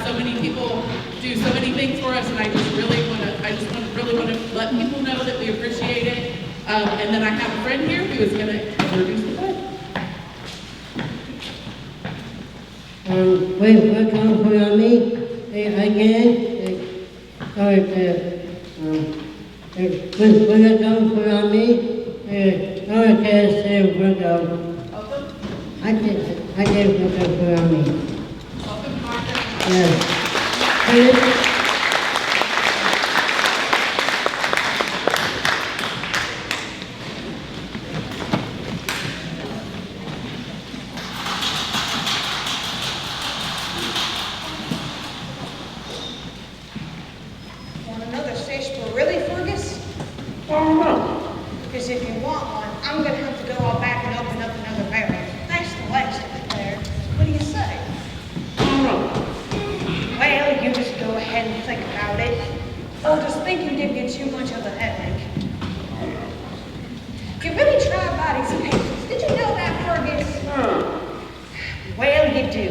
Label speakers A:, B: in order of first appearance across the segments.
A: so many people do so many things for us, and I just really want to let people know that we appreciate it. And then I have a friend here who is going to introduce the play.
B: Welcome for me again. Welcome for me. I did welcome for me.
A: Welcome, Martha.
B: Yes.
C: Want another sarsaparilla, Fergus?
B: Oh, no.
C: Because if you want one, I'm going to have to go all back and open up another barrel. Thanks to last of it there. What do you say?
B: Oh, no.
C: Well, you just go ahead and think about it. Or just thinking gives you too much of a headache. You really try bodies and patience. Did you know that, Fergus? Well, you do.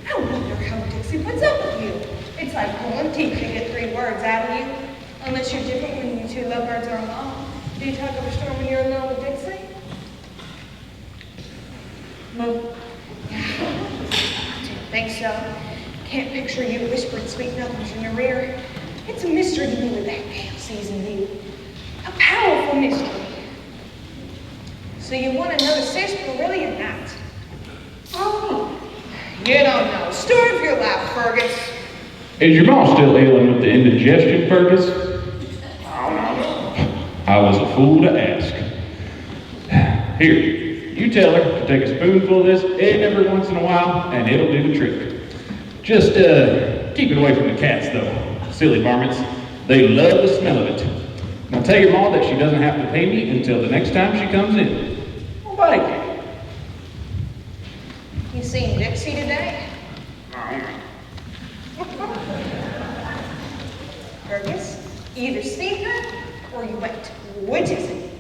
C: I wonder how Dixie puts up with you. It's like pulling teeth to get 3 words out of you. Unless you're different when you 2 lovebirds are alone. Do you talk of a storm when you're alone with Dixie?
B: No.
C: I didn't think so. Can't picture you whispering sweet nothings in your ear. It's a mystery to me with that gal season you. A powerful mystery. So you want to know the sarsaparilla or not?
B: Oh,
C: You don't know. Story of your life, Fergus.
D: Is your mom still ailing with the indigestion, Fergus? I was a fool to ask. Here, you tell her to take a spoonful of this every once in a while, and it'll do the trick. Just keep it away from the cats, though. Silly varmints. They love the smell of it. Now tell your mom that she doesn't have to pay me until the next time she comes in.
B: oh, thank you.
C: You seen Dixie today? Fergus, you either seen her or you went. Which is it?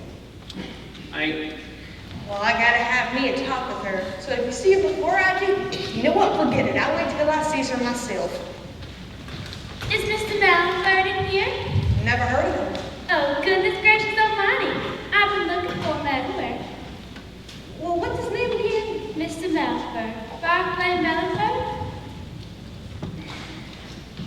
C: Well, I gotta have me a talk with her. So if you see her before I do, you know what? Forget it. I'll wait till I see her myself.
E: Is Mr. Malliford in here?
C: Never heard of him.
E: Oh, goodness gracious almighty. I've been looking for him everywhere.
C: Well, what's his name again?
E: Mr. Malliford. Barclay Malliford?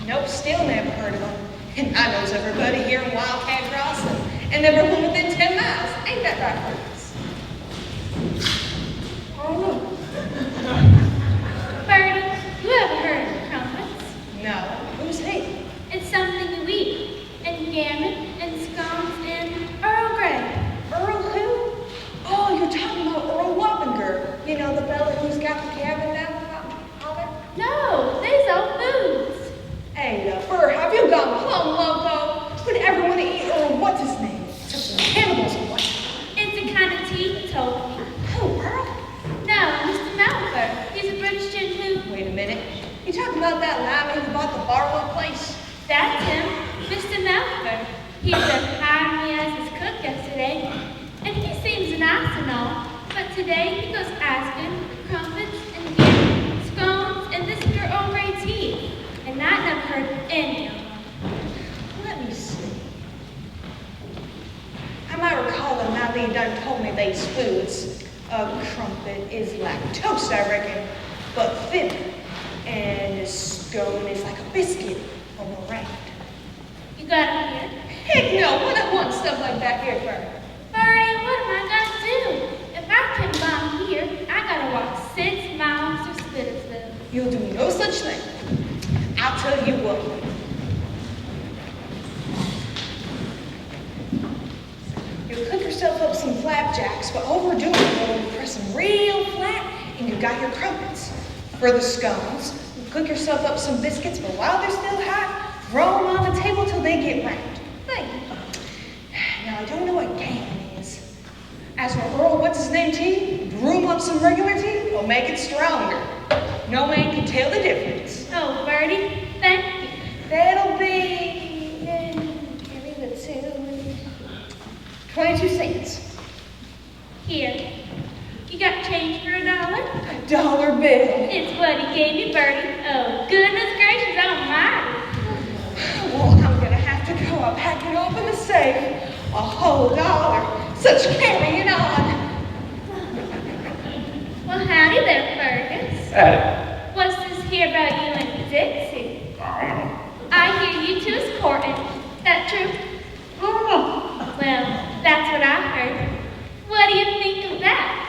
C: Nope, still never heard of him. And I knows everybody here in Wildcat Crossing, and everyone within 10 miles. Ain't that right, Fergus?
B: Oh, no.
E: Bertie, you ever heard of crumpets?
C: No. Who's he?
E: It's something you eat. And gammon, and scones, and Earl Grey.
C: Earl who? Oh, you're talking about Earl Wappinger. You know, the fella who's got the cabin down the holler?
E: No, these old foods.
C: Hey, Fur, have you gone plumb loco? Would ever want to eat Earl, what's his name? Some cannibals or what?
E: It's the kind of tea he told me.
C: Who, Earl?
E: No, Mr. Malliford. He's a British gent who...
C: Wait a minute. You talking about that Limey who bought the Barlow place?
E: That's him, Mr. Malliford. He just hired me as his cook yesterday, and he seems nice and all, but today he goes asking for crumpets and gammon, scones, and this is your own Grey tea, and I never heard of any of them.
C: Let me see. I might recall that now that you done told me these foods. A crumpet is lactose, I reckon, but thinner. And a scone is like a biscuit or meringue.
E: You got it here?
C: Heck no, what I want stuff like that here for?
E: Bertie, what am I gonna do? If I can buy 'em here, I gotta walk 6 miles to Spittlesville.
C: You'll do no such thing. I'll tell you what. You'll cook yourself up some flapjacks, but overdoing it, you'll press them real flat, and you got your crumpets. For the scones, you cook yourself up some biscuits, but while they're still hot, throw them on the table till they get round. Thank you. Now, I don't know what gammon is. As for Earl, what's his name tea? Brew up some regular tea, or make it stronger. No man can tell the difference.
E: Oh, Bertie, thank you.
C: That'll be, give me the 22 cents.
E: Here. You got change for $1?
C: $1 bill.
E: It's what he gave me, Bertie. Oh, goodness gracious, I don't
C: Oh, dollar, such carrying on.
E: Well, howdy there, Fergus.
D: Howdy.
E: What's this here about you and Dixie?
D: I don't know.
E: I hear you two is courting. That true?
B: Oh,
E: Well, that's what I heard. What do you think of that?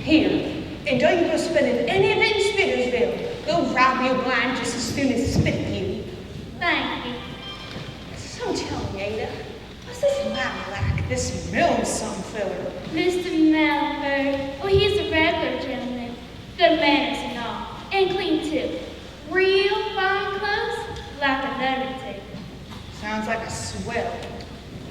C: Here, and don't you go spending any of it in Spittersville. Go rob you blind just as soon as spit at you.
E: Thank you.
C: So tell me, Ada, what's this lilac, this Milne-some feller?
E: Mr. Melford. Oh, he's a regular gentleman. Good manners and all. And clean, too. Real fine clothes, like an undertaker.
C: Sounds like a swell.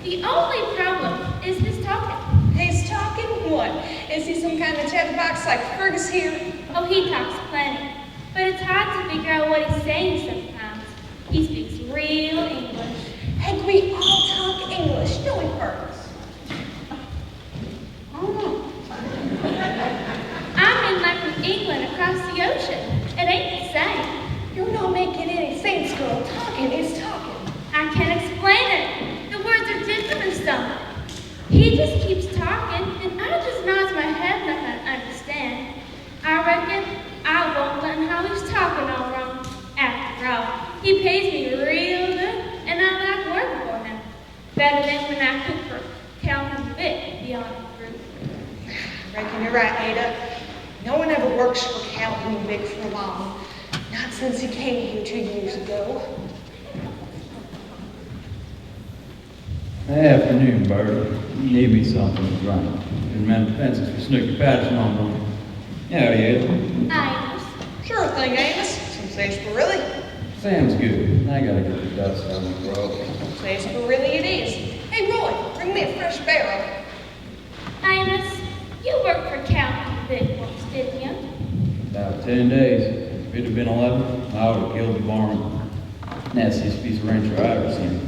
E: The only problem is his talking.
C: He's talking what? Is he some kind of chatterbox like Fergus here?
E: Oh, he talks plenty. But it's hard to figure out what he's saying sometimes. He speaks real English.
C: Heck, we all talk English, don't we, Fergus?
B: oh,
E: I'm in like from England across the ocean. It ain't the same.
C: You're not making any sense, girl. Talking is talking.
E: I can't explain it. The words are different or something. He just keeps talking, and I just nods my head like I understand. I reckon I won't let him how he's talking all wrong. After all, he pays me real good, and I like working for him. Better than when I cook for Calvin Vic, beyond the truth.
C: Reckon you're right, Ada. No one ever works for Calhoun Vic for long. Not since he came here 2 years ago.
F: Afternoon, Bert. You need me something to drink. Been mending fences for Snooky Patterson on one. Howdy, Ed.
E: Amos.
C: Sure thing, Amos. Some sarsaparilla.
F: Sam's good. I gotta get the dust out of the road.
C: Sarsaparilla it is. Hey, Roy, bring me a fresh barrel.
E: Amos, you worked for Calvin Vic once, didn't you?
F: About 10 days. If it had been 11, I would have killed the varmint. Nastiest piece of rancher I ever seen.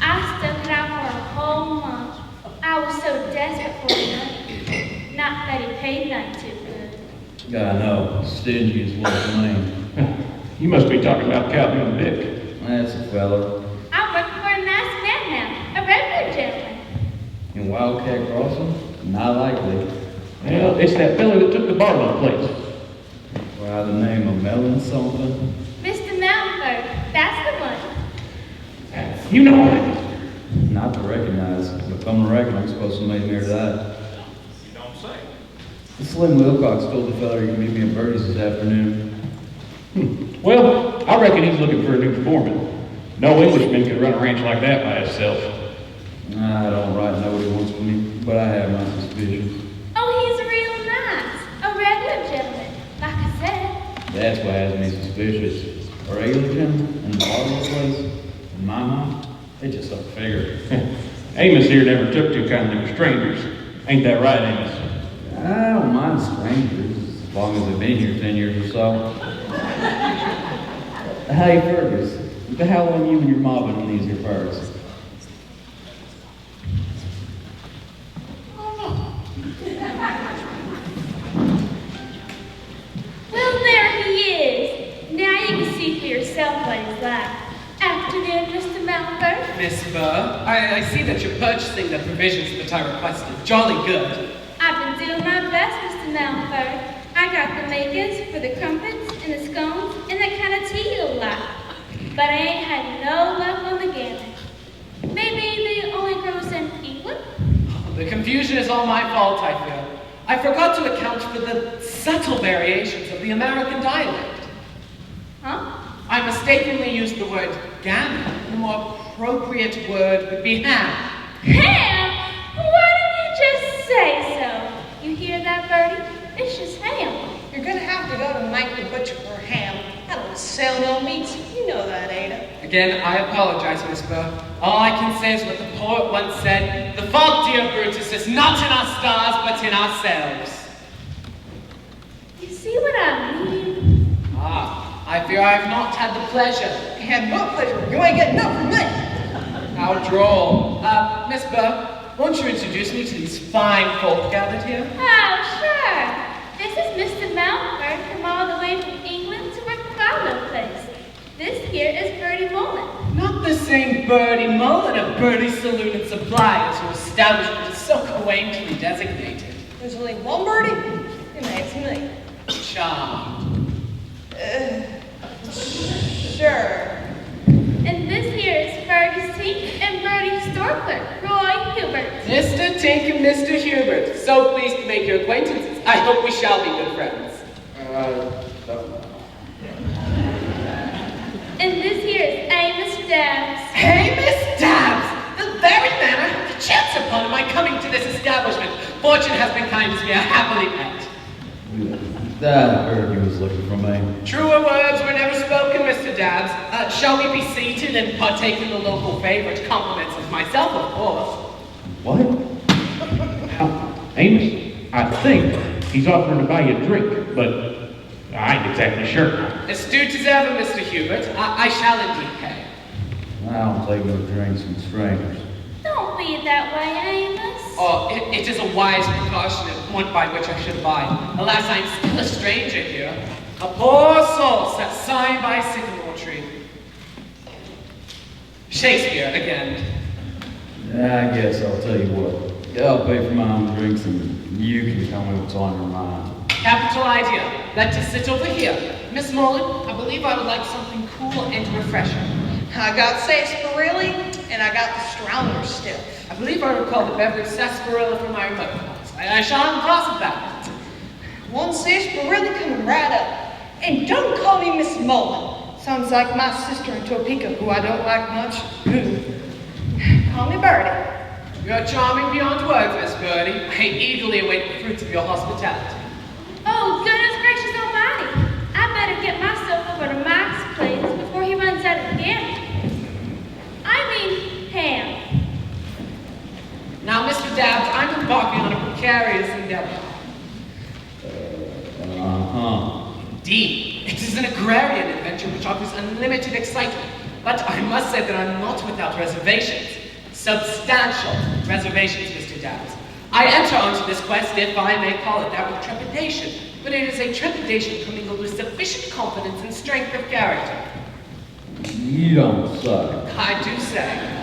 E: I stuck it out for a whole month. I was so desperate for the money. Not that he paid none too good.
F: I know. Stingy is what his name.
D: You must be talking about Calhoun Vic.
F: That's a fella.
E: I'm working for a nice man now, a regular gentleman.
F: In Wildcat Crossing? Not likely.
D: Well, it's that fella that took the Barlow place.
F: By the name of Melon something.
E: Mr. Melford, that's the one.
D: You know him.
F: Not to recognize, but come to reckon, I'm supposed to meet him here tonight.
D: You don't say.
F: The Slim Wilcox told the fella you can meet me at Birdie's this afternoon.
D: Well, I reckon he's looking for a new foreman. No Englishman could run a ranch like that by himself.
F: I don't right know what he wants from me, but I have my suspicions.
E: Oh, he's real nice. A regular gentleman, like I said.
F: That's what has me suspicious. A regular gentleman in the Barlow place? In my mind, it just don't figure.
D: Amos here never took too kindly to strangers. Ain't that right, Amos?
F: I don't mind strangers, as long as they've been here 10 years or so. Hey, Fergus, what the hell are you and your ma been on these here birds?
E: Well, there he is. Now you can see for yourself what he's like. Afternoon, Mr. Melford.
G: Miss Burr, I see that you're purchasing the provisions that I requested. Jolly good.
E: I've been doing my best, Mr. Melford. I got the makers for the crumpets and the scones and that kind of tea you'll like. But I ain't had no luck on the gammon. Maybe they only grows in England?
G: The confusion is all my fault, I feel. I forgot to account for the subtle variations of the American dialect.
E: Huh?
G: I mistakenly used the word gammon. A more appropriate word would be ham.
E: Ham? Why didn't you just say so? You hear that, Bertie? It's just ham.
C: You're gonna have to go to Mike the Butcher for ham. I don't sell no meats. You know that, Ada.
G: Again, I apologize, Miss Burr. All I can say is what the poet once said, "The fault, dear Brutus, is not in our stars, but in ourselves."
E: You see what I mean?
G: Ah, I fear I have not had the pleasure.
C: Had no pleasure. You ain't getting nothing from me.
G: How droll. Miss Burr, won't you introduce me to these fine folk gathered here?
E: Oh, sure. This is Mr. Melford from all the way from England to work the Barlow place. here is Bertie Mullen.
G: Not the same Bertie Mullen of Bertie Saloon and Suppliers whose establishment is so quaintly designated.
C: There's only one birdie, and that's me.
G: Charmed.
C: Sure.
E: And this here is Bertie Tink and Bertie store clerk, Roy Hubert.
G: Mr. Tink and Mr. Hubert, so pleased to make your acquaintances. I hope we shall be good friends.
E: And this here is Amos Dabbs.
G: Hey, Miss Dabbs! The very man I had the chance upon in my coming to this establishment. Fortune has been kind as we are happily met.
F: I heard you was looking for me.
G: Truer words were never spoken, Mr. Dabbs. Shall we be seated and partake in the local favorite? Compliments of myself, of course.
D: What? Amos, I think he's offering to buy you a drink, but I ain't exactly sure.
G: Astute as ever, Mr. Hubert. I shall indeed pay.
F: I don't take no drinks from strangers.
E: Don't be that way, Amos.
G: Oh, it is a wise precaution and one by which I should abide. Alas, I am still a stranger here. A poor soul set sighing by a sycamore tree. Shakespeare again.
F: I guess I'll tell you what. I'll pay for my own drinks and you can tell me what's on your mind.
G: Capital idea. Let us sit over here. Miss Mullen, I believe I would like something cool and refreshing.
C: I got sarsaparilla, and I got the stronger stuff.
G: I believe I recall the beverage sarsaparilla from my remote class. I shall have a glass of that.
C: One sarsaparilla coming right up. And don't call me Miss Mullen. Sounds like my sister in Topeka, who I don't like much. Call me Bertie.
G: You are charming beyond words, Miss Birdie. I eagerly await the fruits of your hospitality.
E: Oh, goodness gracious almighty. I better get myself over to Mike's place before he runs out of gambling. I mean, ham.
G: Now, Mr. Dabbs, I'm embarking on a precarious endeavor. Indeed, it is an agrarian adventure which offers unlimited excitement. But I must say that I'm not without reservations. Substantial reservations, Mr. Dabbs. I enter onto this quest, if I may call it that, with trepidation. But it is a trepidation commingled with sufficient confidence and strength of character.
F: You don't suck.
G: I do say.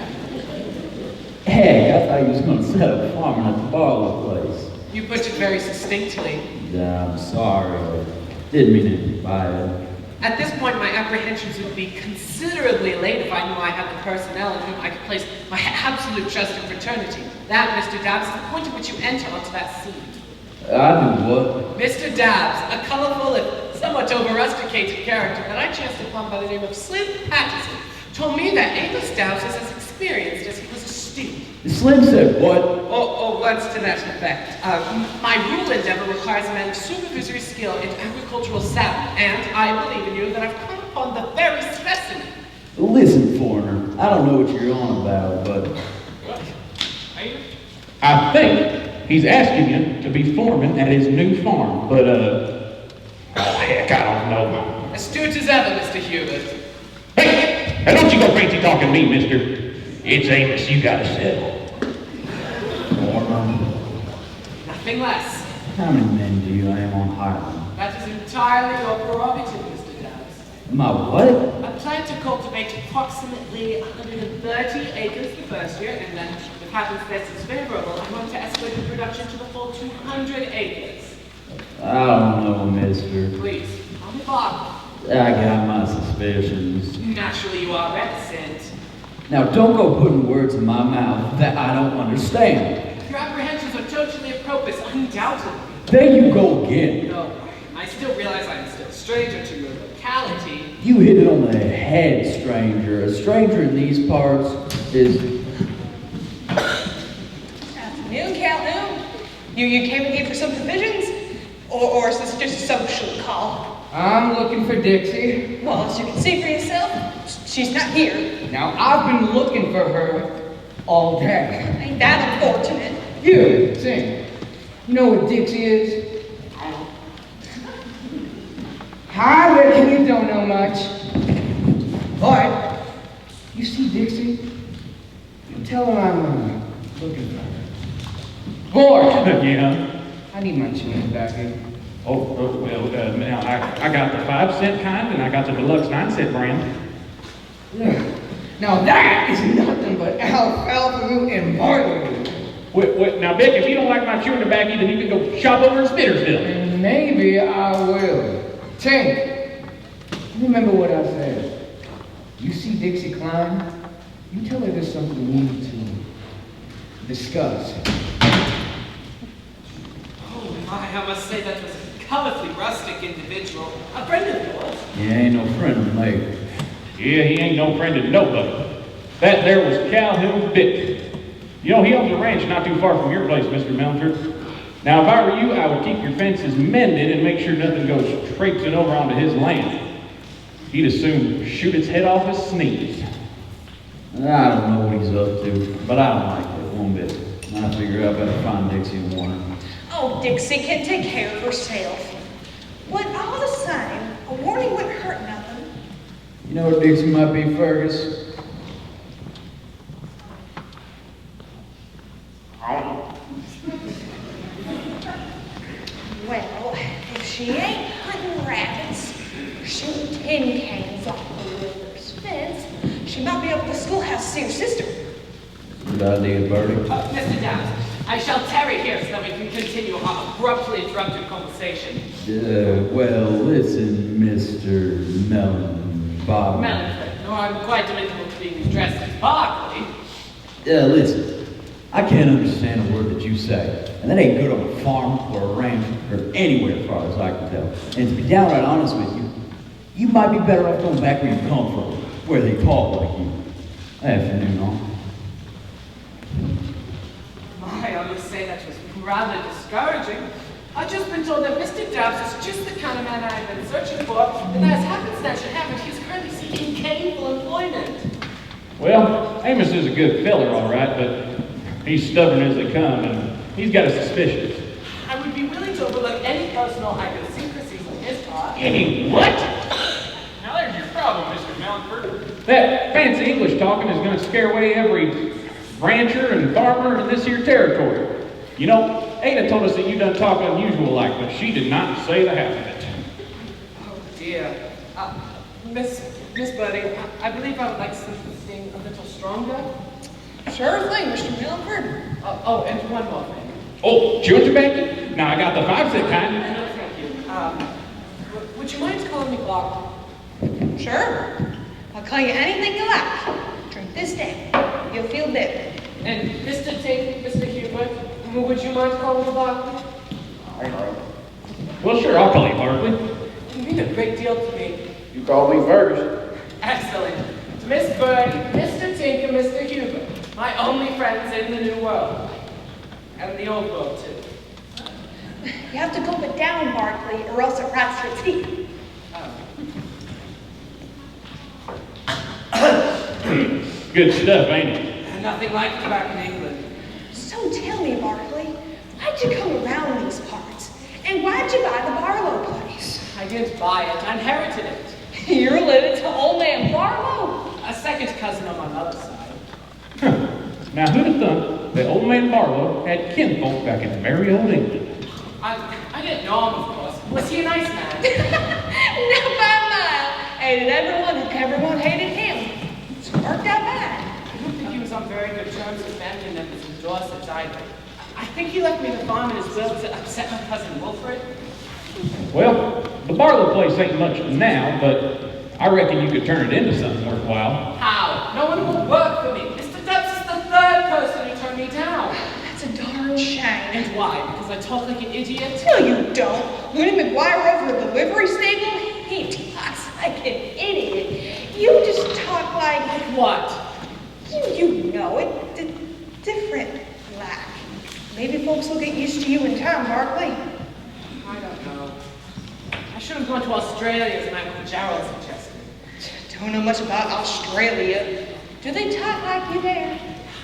F: Hey, I thought you was gonna set up farming at the Barlow place.
G: You put it very succinctly.
F: I'm sorry. I didn't mean to buy it.
G: At this point, my apprehensions would be considerably allayed if I knew I had the personnel in whom I could place my absolute trust and fraternity. That, Mr. Dabbs, is the point at which you enter onto that scene.
F: I do what?
G: Mr. Dabbs, a colorful and somewhat over-rusticated character that I chanced upon by the name of Slim Patterson, told me that Amos Dabbs is as experienced as he was astute.
F: Slim said what?
G: Or words to that effect. My rural endeavor requires a man of supervisory skill in agricultural savvy, and I believe in you that I've come upon the very specimen.
F: Listen, foreigner, I don't know what you're on about, but...
D: I think he's asking you to be foreman at his new farm, but, heck, I don't know.
G: Astute as ever, Mr. Hubert.
D: Hey, now don't you go fancy talking to me, mister. It's Amos you gotta settle.
F: Foreman,
G: Nothing less.
F: how many men do you aim on hiring?
G: That is entirely your prerogative, Mr. Dabbs.
F: My what?
G: I plan to cultivate approximately 130 acres the first year, and then, if happenstance is favorable, I'm going to escalate the production to the full 200 acres.
F: I don't know, mister.
G: Please, call me Bob.
F: I got my suspicions.
G: Naturally, you are reticent.
F: Now, don't go putting words in my mouth that I don't understand.
G: Your apprehensions are totally appropriate, undoubtedly.
F: There you go again.
G: No, I still realize I'm still a stranger to your locality.
F: You hit it on the head, stranger. A stranger in these parts is...
C: Afternoon, Calhoun. You came again for some provisions? Or is this just a social call?
B: I'm looking for Dixie.
C: Well, as you can see for yourself, she's not here.
B: Now, I've been looking for her all day.
C: Ain't that unfortunate?
B: You, sing. You know what Dixie is? I reckon you don't know much. But, you see Dixie? You tell her I'm looking for her. Boy,
D: Yeah.
B: I need my change back in.
D: Well, now I got the 5-cent kind and I got the deluxe 9-cent brand.
B: Now that is nothing but alfalfa root and barley root.
D: Wait, now, Vic, if you don't like my chewing tobacco, then you can go shop over in Spittersville.
B: And maybe I will. Tank, remember what I said. You see Dixie Klein? You tell her there's something we need to discuss.
G: Oh my, I must say that was a colorfully rustic individual. A friend of yours?
F: He ain't no friend of mine.
D: Yeah, he ain't no friend of nobody. That there was Calhoun Vic. You know, he owns a ranch not too far from your place, Mr. Melford. Now, if I were you, I would keep your fences mended and make sure nothing goes traipsing over onto his land. He'd as soon shoot its head off as sneeze.
F: I don't know what he's up to, but I don't like it one bit. I figure I better find Dixie and warn her.
C: Oh, Dixie can take care of herself. But all the same, a warning wouldn't hurt nothing.
F: You know what Dixie might be, Fergus?
C: Well, if she ain't hunting rabbits, or shooting tin cans off the river's fence, she might be up at the schoolhouse to see her sister.
F: Good idea, Bertie.
G: Mr. Downs, I shall tarry here so that we can continue our abruptly interrupted conversation.
F: Well, listen, Mr. Bob.
G: Melford, no, I'm quite amenable to being addressed as Barkley.
F: Listen. I can't understand a word that you say. And that ain't good on a farm or a ranch or anywhere as far as I can tell. And to be downright honest with you, you might be better off going back where you come from, where they talk like you. Afternoon on.
G: My, I must say that was rather discouraging. I've just been told that Mr. Dobbs is just the kind of man I've been searching for, and as happenstance should have it, he's currently seeking gainful employment.
D: Well, Amos is a good fella, all right, but he's stubborn as they come, and he's got his suspicions.
G: I would be willing to overlook any personal idiosyncrasies on his part.
D: Any what?
H: Now there's your problem, Mr. Melford.
D: That fancy English talking is going to scare away every rancher and farmer in this here territory. You know, Ada told us that you done talk unusual like, but she did not say the half of it.
G: Oh dear. Miss Birdie, I believe I would like something a little stronger.
C: Sure thing, Mr. Milford.
G: Oh, and one more thing.
D: Oh, chewing tobacco? Now I got the 5-cent kind.
G: No, thank you. Would you mind calling me Barkley?
C: Sure. I'll call you anything you like. Drink this down. You'll feel better.
G: And Mr. Tate, Mr. Hubert, would you mind calling me Barkley?
D: Well, sure, I'll call you Barkley.
G: You mean a great deal to me.
B: You call me Fergus.
G: Excellent. To Miss Birdie, Mr. Tink, and Mr. Hubert, my only friends in the new world. And the old world, too.
C: You have to gulp it down, Barkley, or else it rots your teeth.
D: Good stuff, ain't it?
G: Nothing like it back in England.
C: So tell me, Barkley, why'd you come around these parts? And why'd you buy the Barlow place?
G: I didn't buy it, I inherited it.
C: You're related to old man Barlow?
G: A second cousin on my mother's side.
D: Huh. Now, who'd have thought that old man Barlow had kinfolk back in merry old England?
G: I didn't know him, of course. Was he a nice man?
C: Not by a mile. Hated everyone, and everyone hated him. It's worked out bad.
G: I don't think he was on very good terms with family members in Dorset either. I think he left me the farm in his will to upset my cousin Wilfred.
D: Well, the Barlow place ain't much now, but I reckon you could turn it into something worthwhile.
G: How? No one will work for me. Mr. Dubs is the third person who turned me down.
C: That's a darn shame.
G: And why? Because I talk like an idiot?
C: No, you don't. Looney McGuire over at the livery stable, he talks like an idiot. You just talk like
G: What?
C: you know it. Different like. Maybe folks will get used to you in time, Barkley.
G: I don't know. I should have gone to Australia as my Uncle Gerald suggested.
C: Don't know much about Australia. Do they talk like you there?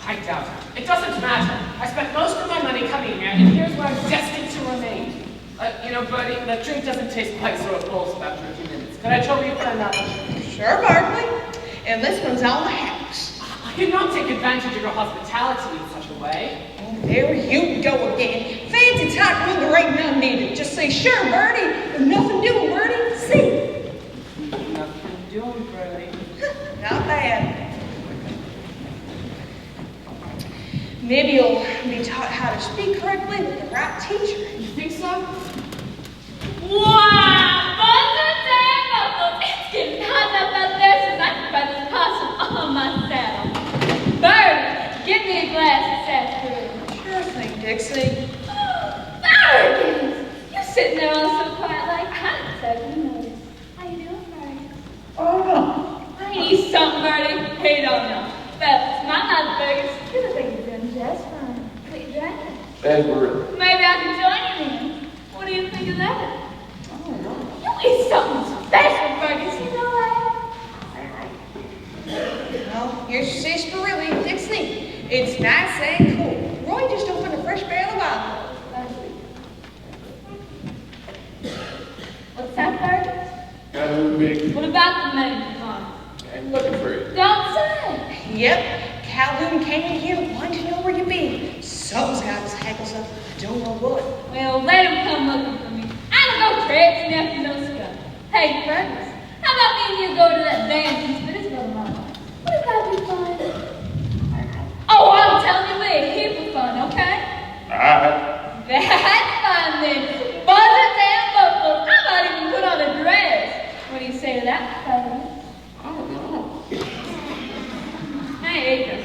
G: I doubt it. It doesn't matter. I spent most of my money coming here, and here's where I'm destined to remain. Buddy, that drink doesn't taste quite so repulsive after a few minutes. Can I trouble you for another?
C: Sure, Barkley. And this one's on the house.
G: I did not take advantage of your hospitality in such a way.
C: Oh, there you go again. Fancy talk when there ain't none needed. Just say, sure, Bertie. Nothing doing, Bertie. See?
G: Nothing doing, Bertie.
C: Not bad.
D: Sarsaparilla.
E: Maybe I can join you then. What do you think of that?
C: I don't know.
E: You eat something special, Fergus, you know that?
C: Well, here's your sarsaparilla, Dixie. It's nice and cool. Roy just opened a fresh barrel of alcohol.
E: What's that, Fergus?
D: Got a little big.
E: What about the main one?
D: I'm looking for you.
E: Don't say.
C: Yep, Calhoun came in here wanting to know where you been. Something's got his hackles up. I don't know what.
E: Well, let him come looking for me. I don't go traipsing after no stuff. Hey, Fergus, how about me and you go to that dance in Spittsville tomorrow? Wouldn't that be fun? Oh, I'm telling you, we're a heap of fun, okay?
D: Alright.
E: That's fine then. Buzzards and buffaloes. I might even put on a dress. What do you say to that, Fergus?
A: I don't know.
E: Hey, Adrian.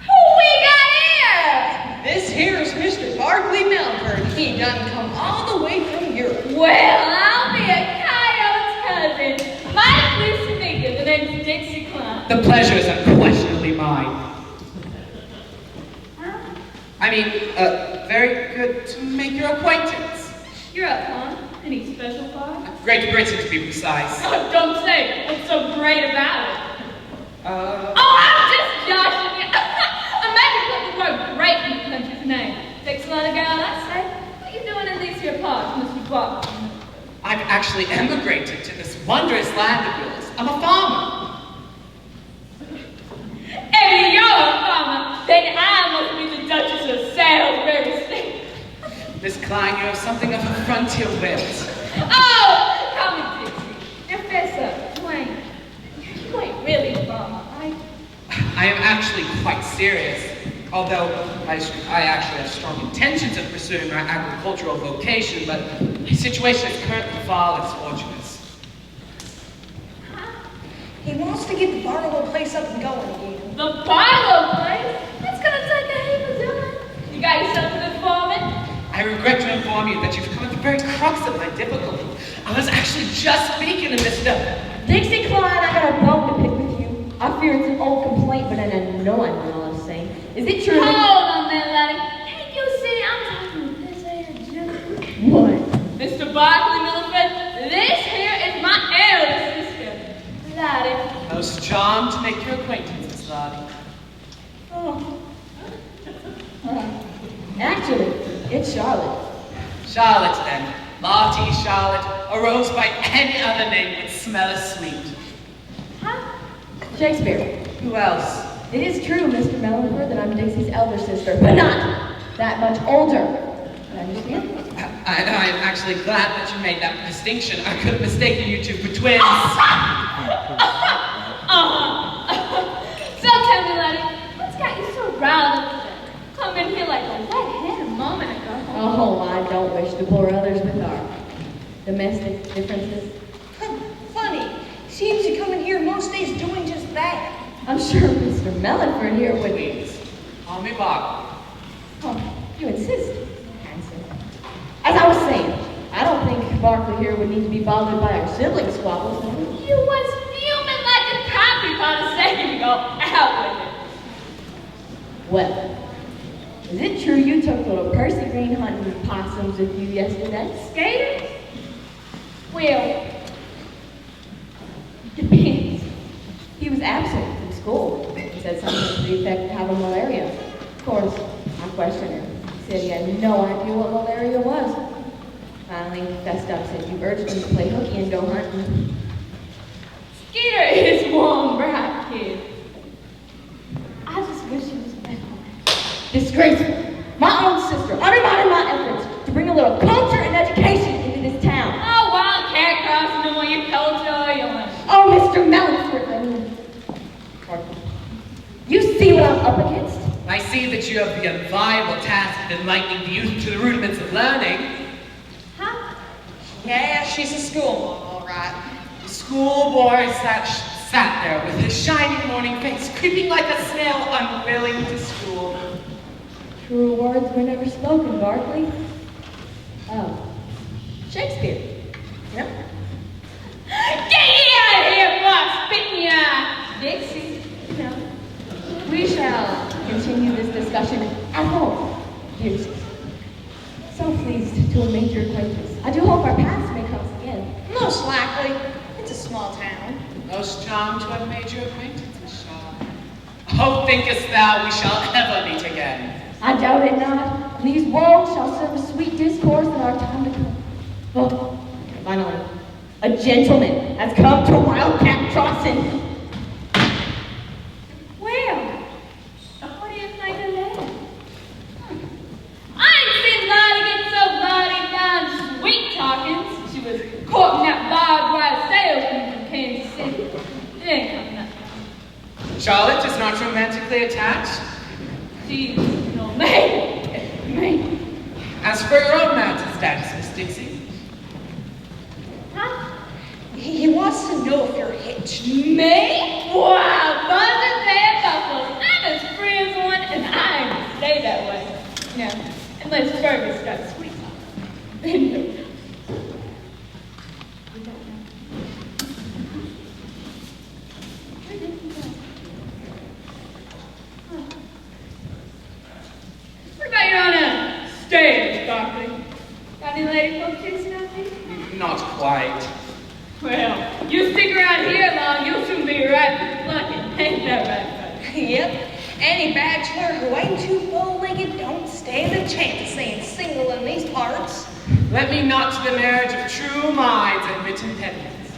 E: Who we got here?
C: This here is Mr. Barkley Melford. He done come all the way from Europe.
E: Well, I'll be a coyote's cousin. Mighty pleased to meet you. The name's Dixie Klein.
G: The pleasure is unquestionably mine.
E: Huh?
G: I mean, very good to make your acquaintance.
E: You're up, huh? Any special thought?
G: Great Britain, to be precise.
E: Oh, don't say. What's so great about it?
G: Uh,
E: Oh, I'm just joshing you. Imagine putting the word great in the country's name. Takes a lot of gal, I say. What you doing in these here parts, Mr. Buck?
G: I've actually emigrated to this wondrous land of yours. I'm a farmer.
E: If you're a farmer, then I must be the Duchess of Salisbury.
G: Miss Klein, you have something of a frontier wit.
E: Oh, come here, Dixie. Your fess up. You ain't really a farmer, right?
G: I am actually quite serious, although I actually have strong intentions of pursuing my agricultural vocation, but my situation is currently far less fortunate.
C: He wants to get the Barlow place up and going again.
E: The Barlow place? That's gonna take a heap of doing. You got yourself a good foreman?
G: I regret to inform you that you've come at the very crux of my difficulty. I was actually just speaking to Mr.
I: Dixie Klein, I got a bone to pick with you. I fear it's an old complaint, but I know I know all the same. Is it true?
E: Hold on there, laddie. Hey, you see, I'm talking with this here gentleman.
I: What?
E: Mr. Barkley Milliford, this here is my eldest sister, Laddie.
G: Most charmed to make your acquaintance, Miss Lottie.
I: Oh. Actually, it's Charlotte.
G: Charlotte, then. Lottie, Charlotte, a rose by any other name would smell as sweet.
I: Huh? Shakespeare.
G: Who else?
I: It is true, Mr. Melliford, that I'm Dixie's elder sister, but not that much older. You understand?
G: I am actually glad that you made that distinction. I could have mistaken you two for twins.
E: So tell me, Laddie, what's got you so riled up today? Come in here like a wet hen a moment ago.
I: Oh, I don't wish to bore others with our domestic differences.
C: Funny. Seems you come in here most days doing just that.
I: I'm sure Mr. Melliford here would...
G: Please, call me Bob.
I: Oh, you insist. Handsome. As I was saying, I don't think Barkley here would need to be bothered by our sibling squabbles.
E: You was fuming like a coffee pot a second ago. Out with it.
I: Well, is it true you took little Percy Green hunting possums with you yesterday?
E: Skaters? Well, depends.
I: He was absent from school. He said something to the effect of having malaria. Of course, I questioned him. He said he had no idea what malaria was. Finally, he fessed up, said you urged him to play hooky and go hunting.
E: Skeeter is one bright kid. I just wish he was better.
I: Disgraceful. My own sister undermining my efforts to bring a little culture and education into this town.
E: Oh, wild cat crossing the way you culture, you want.
I: Oh, Mr. Melliford, pardon. You see what I'm up against?
G: I see that you have the enviable task of enlightening the youth to the rudiments of learning.
E: Huh?
C: Yeah, she's a schoolmom, all right.
G: The schoolboy sat there with his shining morning face, creeping like a snail, unwilling to school.
I: True words were never spoken, Barkley. Oh, Shakespeare. Yep.
E: Get out of here, boss! Spit in your eye! Dixie,
I: We shall continue this discussion discussion at home. Dear sister, so pleased to have made your acquaintance. I do hope our paths may cross again.
C: Most likely. It's a small town.
G: Most charmed to have made your acquaintance, Miss Shaw. Oh, thinkest thou we shall ever meet again?
I: I doubt it not. These walls shall serve a sweet discourse in our time to come. Oh, finally, a gentleman has come to Wildcat Crossing.
E: Well, what do you think of that? I ain't seen Lottie get so mighty down sweet talking since she was courting that barbed wire salesman from Kansas City. It ain't come nothing.
G: Charlotte is not romantically attached.
E: She's no me.
G: As for your own marital status, Miss Dixie,
E: Huh?
C: He wants to know if you're hitched.
E: Me? Wow, buzzers and buffaloes. I'm as free as one, and I'm gonna stay that way. No, unless Fergus starts sweet talking. Then no. We don't know. Where did he go? Oh. What about your own stage, Barkley? Got any lady folks chasing after you?
G: not quite.
E: Well, you stick around here long, you'll soon be right for plucking. Ain't that right, buddy?
C: Yep. Any bachelor who ain't too bow-legged don't stand a chance of staying single in these parts.
G: Let me not to the marriage of true minds and written pediments.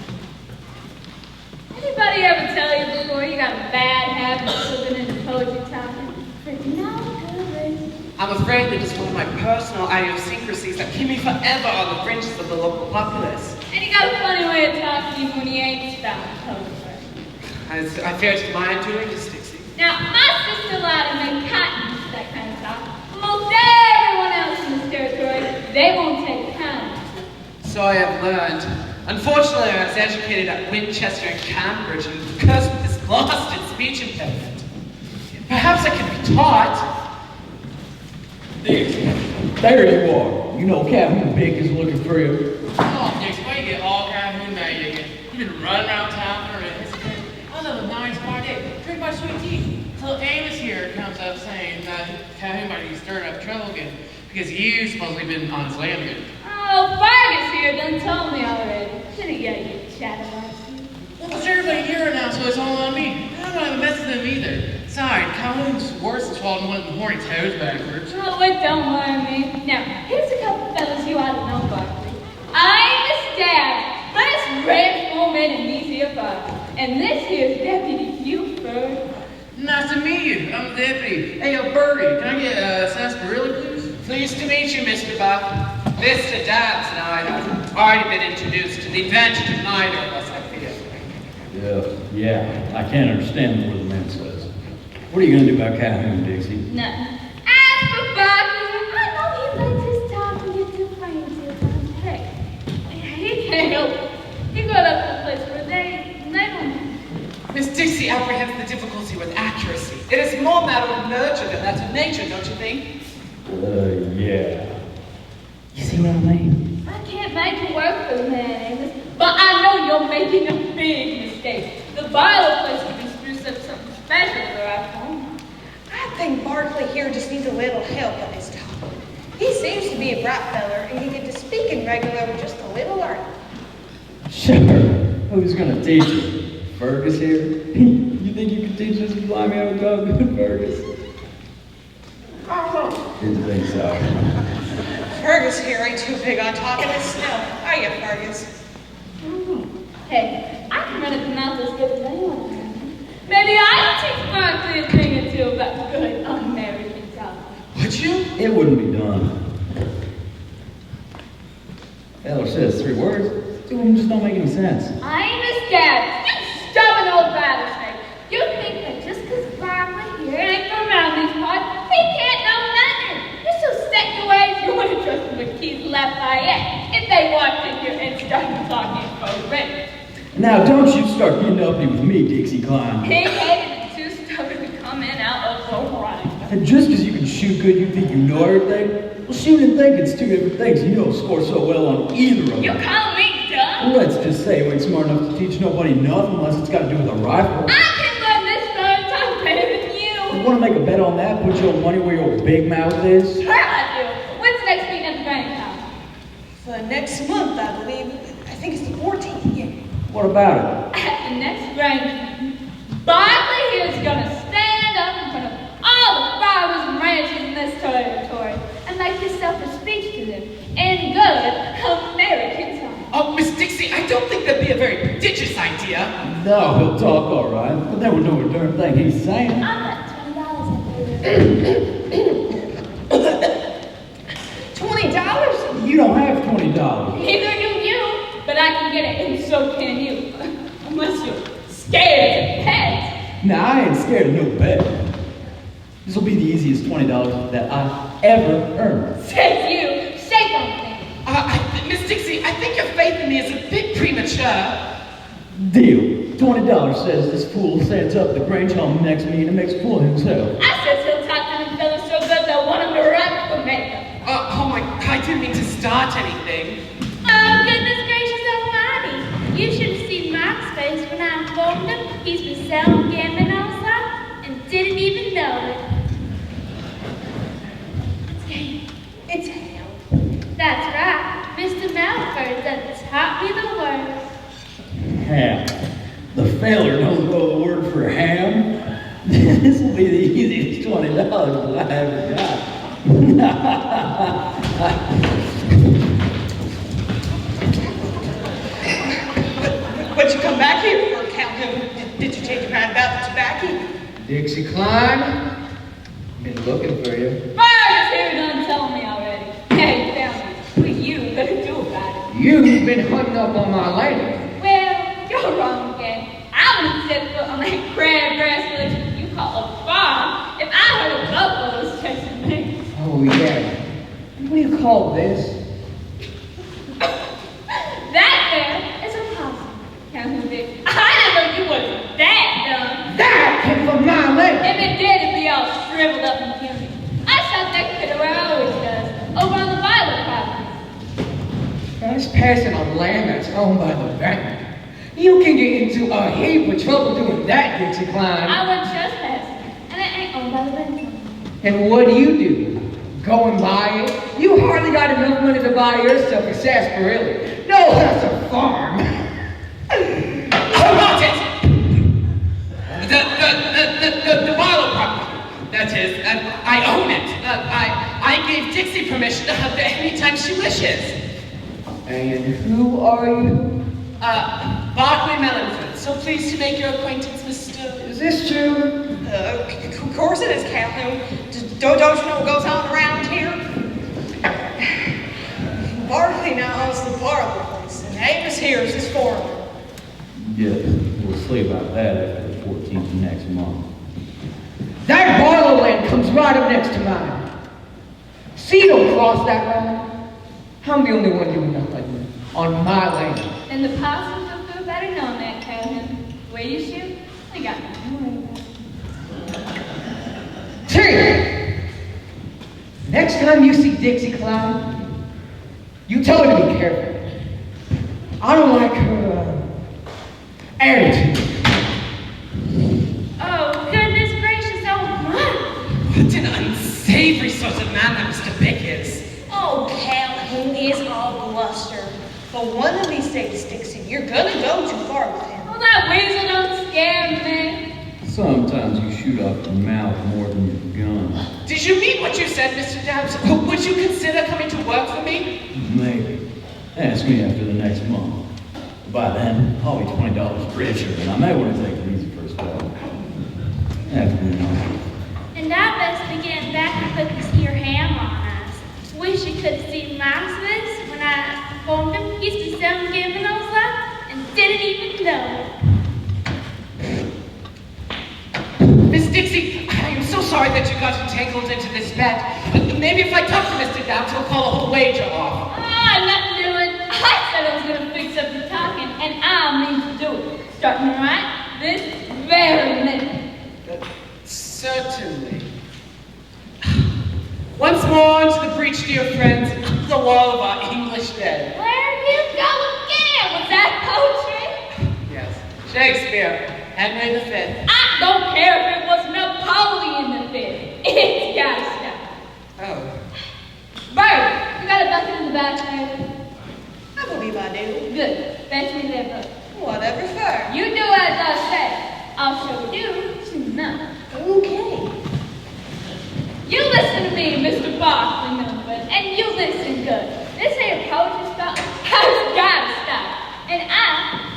E: Anybody ever tell you before you got a bad habit of living in the poetry talking? For no good reason.
G: I'm afraid that it's one of my personal idiosyncrasies that keep me forever on the fringes of the local populace.
E: And you got a funny way of talking even when you ain't spouting poetry.
G: I fear it's my undoing, Miss Dixie.
E: Now, my sister Lottie may cotton to that kind of talk. Most everyone else in this territory, they won't take kindly.
G: So I have learned. Unfortunately, I was educated at Winchester and Cambridge and cursed with this blasted speech impediment. Perhaps I could be taught.
F: There you are. You know Captain Big is looking for you.
H: Oh, Dix, why you get all Calhoun mad again? You've been running around town for a minute. I was a nice quiet day. Drink my sweet tea. Till Amos here comes up saying that Calhoun might be stirring up trouble again because you've supposedly been on his land again.
E: Oh, Fergus here done told me already. Should have got you chatterbox.
H: Well, it's everybody here now, so it's all on me. I don't want to mess with him either. Besides, Calhoun's worse than swallowing one of the horny toes backwards.
E: Oh, it don't worry me. Now, here's a couple fellas you ought to know, Barkley. I'm Miss Dab, best red foreman in these here parts. And this here's Deputy Hugh Ferg.
H: Nice to meet you. I'm the deputy. Hey, yo, Birdie, can I get a sarsaparilla, please?
G: Pleased to meet you, Mr. Buck. Mr. Dabbs and I have already been introduced to the advantage of neither of us, I fear.
F: Yeah, I can't understand the word the man says. What are you gonna do about Calhoun, Dixie?
E: Nothing. As for Barkley, I know he lets his talk and get too fancy about hey. He can't help it. He got up to a place where they don't know.
G: Miss Dixie apprehends the difficulty with accuracy. It is more matter of nurture than that of nature, don't you think?
F: Yeah. You see what I mean?
E: I can't make it work for the man, Amos. But I know you're making a big mistake. The Barlow place could be spruced up something special for our home.
C: I think Barkley here just needs a little help on his talk. He seems to be a bright feller and can get to speaking regular with just a little learning.
F: Sure. Who's gonna teach you? Fergus here? You think you can teach us to fly me out of dog, Fergus? Didn't think so.
C: Fergus here ain't too big on talking his snow. Are you, Fergus?
E: Hey, I can run at the mouth as good as anyone. Maybe I can teach Barkley a thing or two about good American talk.
G: Would you?
F: It wouldn't be done. Feller says 3 words. 2 of them just don't make any sense.
E: I'm Miss Dad, you stubborn old rattlesnake. You think that just because Barkley here ain't from around these parts, he can't know nothing. You're so set in your ways, you wouldn't trust him with Keith Lafayette if they walked in here and started talking for rent.
F: Now, don't you start getting uppity with me, Dixie Clown.
E: He hated too stubborn to come in out of the running.
F: And just because you can shoot good, you think you know everything? Well, shoot and think it's 2 different things. You don't score so well on either of
E: You
F: them.
E: call me dumb?
F: Let's just say you ain't smart enough to teach nobody nothing unless it's got to do with a rifle.
E: I can learn this story talk better than you.
F: want to make a bet on that? Put your money where your big mouth is?
E: Sure I do. When's the next meeting at the grandhouse?
C: For next month, I believe. I think it's the 14th, yeah.
F: What about it?
E: At the next grandhouse, Bartley is gonna stand up in front of all the farmers and ranchers in this territory and make himself a speech to them in good American time.
G: Oh, Miss Dixie, I don't think that'd be a very prodigious idea.
F: No, he'll talk all right, but never do a darn thing he's saying.
E: I'll bet $20
C: $20?
F: You don't have $20.
E: Neither do you, but I can get it, and so can you. Unless you're scared to pet.
F: Nah, I ain't scared of no bet. This will be the easiest $20 that I've ever earned.
E: Says you. Shake on me.
G: Miss Dixie, I think your faith in me is a bit premature.
F: Deal. $20 says this fool stands up at the Grange home next to me and makes a fool of himself.
E: I says he'll talk to them fellas so good they'll want him to run for mayor.
G: Oh my, I didn't mean to start anything.
E: Oh, goodness gracious almighty. You should have seen Mark's face when I informed him he's been selling gambling outside and didn't even know it.
C: It's hell.
E: That's right. Mr. Melford done taught me the word.
F: Ham. The failure don't know the word for ham. This will be the easiest $20 that I ever got.
C: What'd you come back here for, Calhoun? Did you take your mind about the tobacco?
B: Dixie Klein, been looking for you.
E: Fire's here done told me already. Hey, found me. What you gonna do about it?
B: You've been hunting up on my land.
E: Well, you're wrong again. I wouldn't set foot on that crabgrass village you call a farm if I heard a buffalo was chasing me.
B: Oh, yeah. What do you call this?
E: That there is a possum. Calhoun Dick. I never knew you was that dumb.
B: That came from my land.
E: If it did, it'd be all shriveled up and puny. I shot that critter where I always does, over on the violet property.
B: That's passing on land that's owned by the bank. You can get into a heap of trouble doing that, Dixie Klein.
E: I went trespassing, and it ain't owned by the bank.
B: And what do? Go and buy it? You hardly got enough money to buy yourself a sarsaparilla. No, that's a farm.
G: I want it! The Barlow property. That is, I own it. I gave Dixie permission to hunt there anytime she wishes.
B: And who are you?
G: Barclay Mellonford. So pleased to make your acquaintance, Mr.
B: Is this true?
C: Of course it is, Calhoun. Don't you know what goes on around here? Bartley now owns the Barlow place, and Amos here is his foreman.
F: Yeah, we'll see about that after the 14th of next month.
B: That Barlow land comes right up next to mine. See, you don't cross that line. I'm the only one doing nothing like that on my land.
E: And the possums will feel better knowing that, Calhoun. Where you shoot, I got nothing to worry about.
B: Terry! Next time you see Dixie Klein, you tell her to be careful. I don't like her attitude.
E: Oh, goodness gracious almighty.
G: What an unsavory sort of man that Mr. Bick is.
C: Oh, Calhoun is all bluster. But one of these days, Dixie, you're gonna go too far with him.
E: Well, that weasel don't scare me.
F: Sometimes you shoot off your mouth more than your gun.
G: Did you mean what you said, Mr. Downs? Would you consider coming to work for me?
F: Maybe. Ask me after the next month. By then, I'll be $20 richer, and I may want to take it easy for a spell. Afternoon.
E: And I best be getting back to put this here ham on us. Wish you could have seen Maximus when I informed him he's been selling gambling outside and didn't even know it.
G: Miss Dixie, I am so sorry that you got entangled into this bet. Maybe if I talk to Mr. Downs, he'll call the whole wager off.
E: Ah, nothing doing. I said I was going to fix up the talking, and I mean to do it. Starting right this very minute.
G: Certainly. Once more into the breach, dear friends, up the wall of our English dead.
E: Where you go again? Was that poetry?
G: Yes, Shakespeare, Henry V.
E: I don't care if it was Napoleon fit. It's gotta stop.
C: Oh,
E: Bird, you got a bucket in the back there?
C: I believe I do.
E: Good. Fetch me that bucket.
C: Whatever for.
E: You do as I say. I'll show you soon enough.
C: Okay.
E: You listen to me, Mr. Barkley Milford, and you listen good. This here poetry spell has gotta stop. And I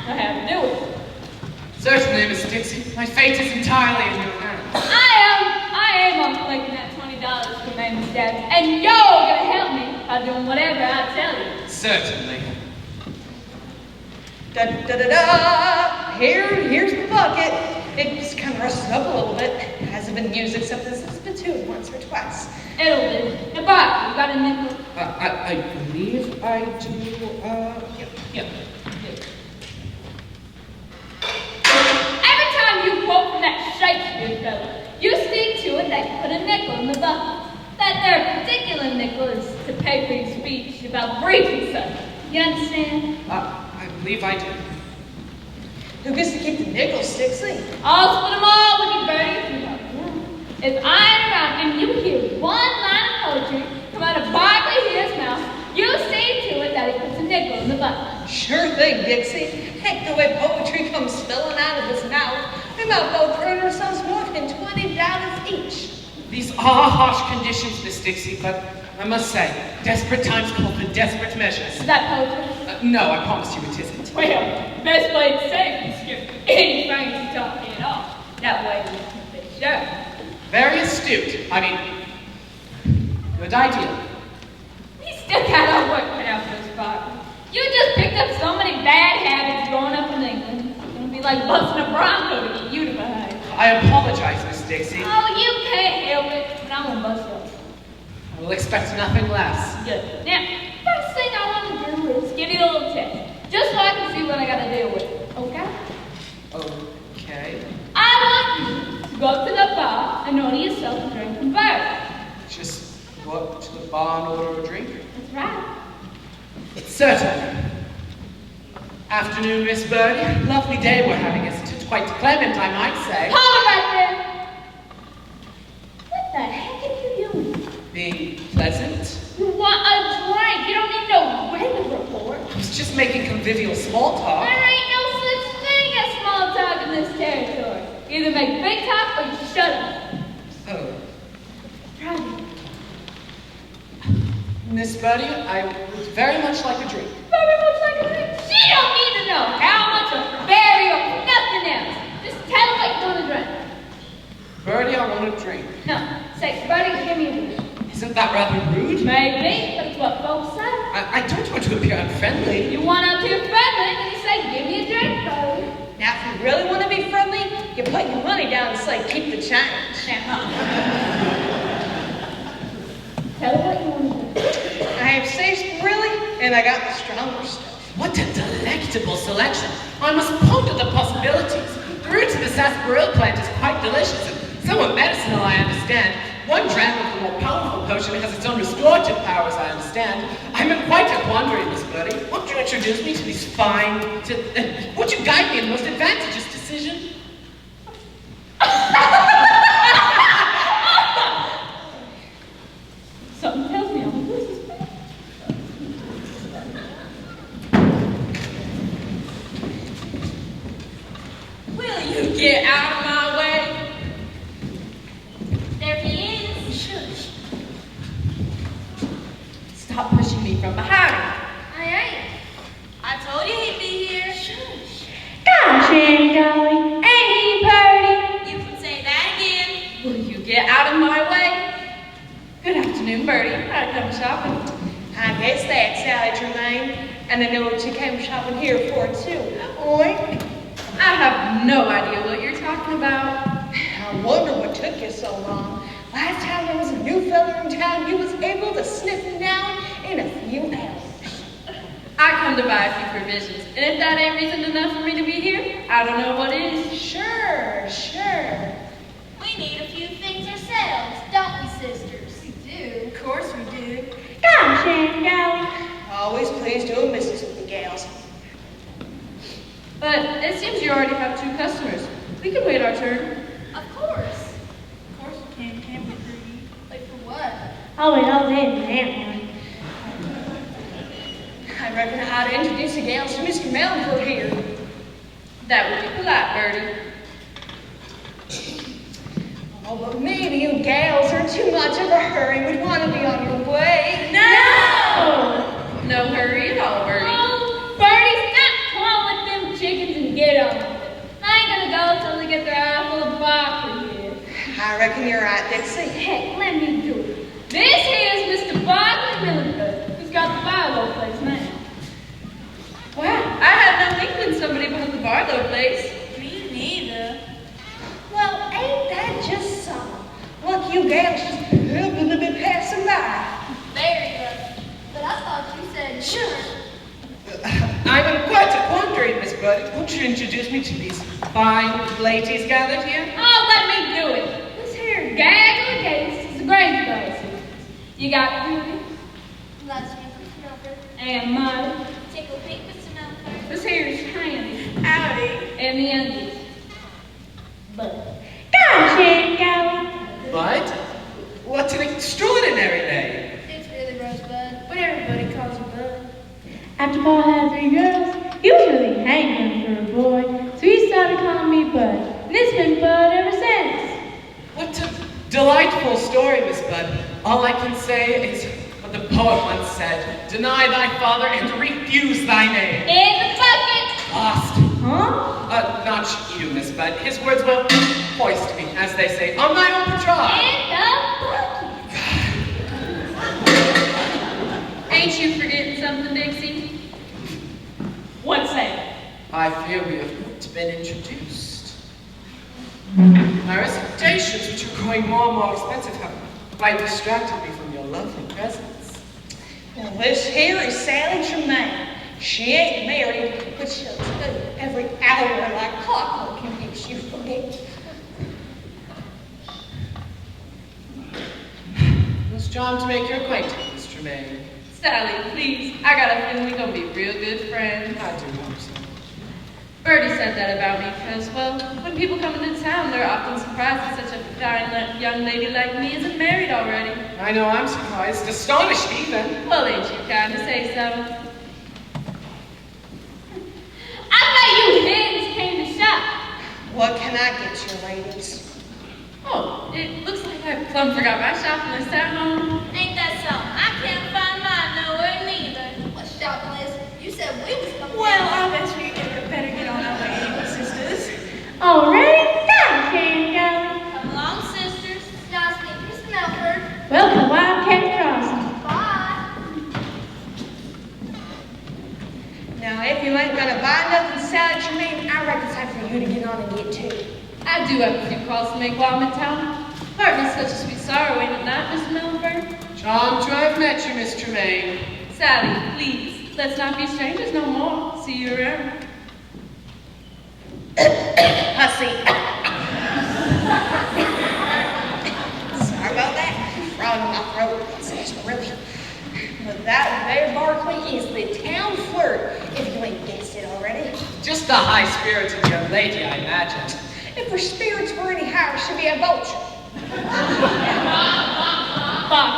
E: know how to do it.
G: Certainly, Miss Dixie. My fate is entirely in your hands.
E: I am on collecting that $20 from Amy's dad, and you're gonna help me by doing whatever I tell you.
G: Certainly.
C: Da da da da! Here's the bucket. It just kind of rusted up a little bit. It hasn't been used except as a spittoon once or twice.
E: It'll do. Now, Barkley, you got a nickel?
B: I believe I do,
G: Yeah.
E: Every time you quote from that Shakespeare fellow, you stick to it that you put a nickel in the bucket. That there particular nickel is to pay for your speech about breaching something. You understand?
G: I believe I do.
C: Who gets to keep the nickels, Dixie?
E: I'll split them all with you, Bertie, if you want. If I ain't around and you hear one line of poetry come out of Barkley here's mouth, you see to it that he puts a nickel in the bucket.
C: Sure thing, Dixie. Heck, the way poetry comes spilling out of his mouth, we might both earn ourselves more than $20 each.
G: These are harsh conditions, Miss Dixie, but I must say, desperate times call for desperate measures.
E: Is that poetry?
G: No, I promise you it isn't.
E: Well, best way to say it is skip any fancy talking at all. That way we can be sure.
G: Very astute. I mean, good idea.
E: We still got our work cut out for us, Barkley. You just picked up so many bad habits growing up in England. It's gonna be like busting a Bronco to get you to behave.
G: I apologize, Miss Dixie.
E: Oh, you can't help it, but I'm gonna bust up.
G: I will expect nothing less.
E: Good. Now, first thing I want to do is give you a little test, just so I can see what I gotta deal with. Okay?
G: Okay.
E: I want you to go up to the bar and order yourself a drink from Bird.
G: Just go up to the bar and order a drink?
E: That's right.
G: Certainly. Afternoon, Miss Birdie. Lovely day we're having, isn't it? Quite clement, I might say.
E: Hold it right there. What the heck are you doing?
G: Being pleasant.
E: You want a drink. You don't need no weather report.
G: I was just making convivial small talk.
E: There ain't no such thing as small talk in this territory. Either make big talk or you shut up.
G: Oh.
E: Try it.
G: Miss Birdie, I would very much like a drink.
E: Very much like a drink. She don't need to know how much or very or nothing else. Just tell her what you want to drink.
G: Birdie, I want a drink.
E: No, say, Bertie, give me a drink.
G: Isn't that rather rude?
E: Maybe, but it's what folks say.
G: I don't want to appear unfriendly.
E: You want to appear friendly, then you say, give me a drink, Bertie.
C: Now, if you really want to be friendly, you put your money down and say, keep the change.
E: Tell her what you want to do.
C: I have sarsaparilla, and I got the stronger stuff.
G: What a delectable selection. I must ponder the possibilities. The root of the sarsaparilla plant is quite delicious and somewhat medicinal, I understand. One dram of the more powerful potion has its own restorative powers, I understand. I'm in quite a quandary, Miss Birdie. Won't you introduce me to these fine... won't you guide me in the most advantageous decision?
E: Something tells me I'm going to lose this bet.
A: Will you get out of my way?
E: There he is.
A: Shush. Stop pushing me from behind.
E: I ain't.
A: I told you he'd be here. Shush.
E: Gosh, Aunt Dolly. Ain't he pretty?
A: You can say that again. Will you get out of my way? Good afternoon, Bertie. I'd come shopping.
C: I guess that's Sally Tremaine, and I know what you came shopping here for, too. Oink.
A: I have no idea what you're talking about.
C: I wonder what took you so long. Last time there was a new fella in town, you was able to sniff him down in a few hours.
A: I come to buy a few provisions, and if that ain't reason enough for me to be here, I don't know what is.
C: Sure.
E: We need a few things ourselves, don't we, sisters?
A: We do. Of course we do.
E: Gosh, Aunt Dolly.
C: Always pleased doing business with the gals.
A: But it seems you already have 2 customers. We can wait our turn.
E: Of course.
A: Of course we can,
E: I'll wait all day for that one.
C: I reckon I ought to introduce the gals to Mr. Melford here.
A: That would be polite, Bertie.
C: Oh, but maybe you gals are too much of a hurry and would want to be on your way.
A: No! No hurry at all, Bertie.
E: Oh, Bertie, stop clawing with them chickens and get on with it. I ain't gonna go till they get their eye full of broccoli here.
C: I reckon you're right, Dixie.
E: Heck, let me do it. This here's Mr. Bartley Millenberg, who's got the Barlow place now.
A: Wow, I had no inkling somebody bought the Barlow place.
E: Me neither.
C: Well, ain't that just something? Look, you gals just happened to be passing by.
E: Very good. But I thought you said sure.
G: I'm in quite a quandary, Miss Birdie. Won't you introduce me to these fine ladies gathered here?
E: Oh, let me do it. This here gaggle of gates is the Grange Brothers. You got Ruby.
J: Lots of Mr. Milford.
E: And Molly.
J: Tickle pink, Mr. Milford.
E: This here is Handy.
C: Howdy.
E: And the youngest. Bud. Gosh, Aunt Golly.
G: Bud? What an extraordinary name.
J: It's really Rosebud.
E: But everybody calls her Bud. After Paul had 3 girls, he was really hankering for a boy, so he started calling me Bud. And it's been Bud ever since.
G: What a delightful story, Miss Bud. All I can say is what the poet once said, deny thy father and refuse thy name.
E: In the bucket!
G: Lost.
E: Huh?
G: Not you, Miss Bud. His words will hoist me, as they say, on my own patrol.
E: In the bucket!
A: Ain't you forgetting something, Dixie?
E: What's that?
G: I fear we have not been introduced. My recitations, which are growing more and more expensive, have quite distracted me from your lovely presence.
C: Well, this here is Sally Tremaine. She ain't married, but she'll tell you every hour like clockwork in case you forget.
G: It was charmed to make your acquaintance, Miss Tremaine.
A: Sally, please. I got a feeling we're gonna be real good friends.
G: I do hope so.
A: Bertie said that about me because, well, when people come into town, they're often surprised that such a fine young lady like me isn't married already.
G: I know I'm surprised, astonished even.
A: Well, ain't you kind to say so?
E: I thought you hens came to shop.
C: What can I get you, ladies?
A: Oh, it looks like I plumb forgot my shopping list at home.
J: Ain't that something? I can't find mine nowhere neither. What shopping list? You said we was coming.
C: Well, I bet we better get on our way, sisters.
E: Already done, Aunt Golly.
J: Come along, sisters. Nice to meet Mr. Milford.
E: Welcome to Wildcat Crossing.
J: Bye.
C: Now, if you ain't gonna buy nothing, Sally Tremaine, I reckon it's time for you to get on and get to.
A: I do have a few calls to make while I'm in town. Partner's such a sweet sorrow, ain't it not, Mr. Milford?
G: Charmed to have met you, Miss Tremaine.
A: Sally, please, let's not be strangers no more. See you around.
C: Hussy. Sorry about that. Frog in my throat. It's really. But that there Barkley is the town flirt, if you ain't guessed it already.
G: Just a high-spirited young lady, I imagine.
C: If her spirits were any higher, she'd be a vulture.
E: But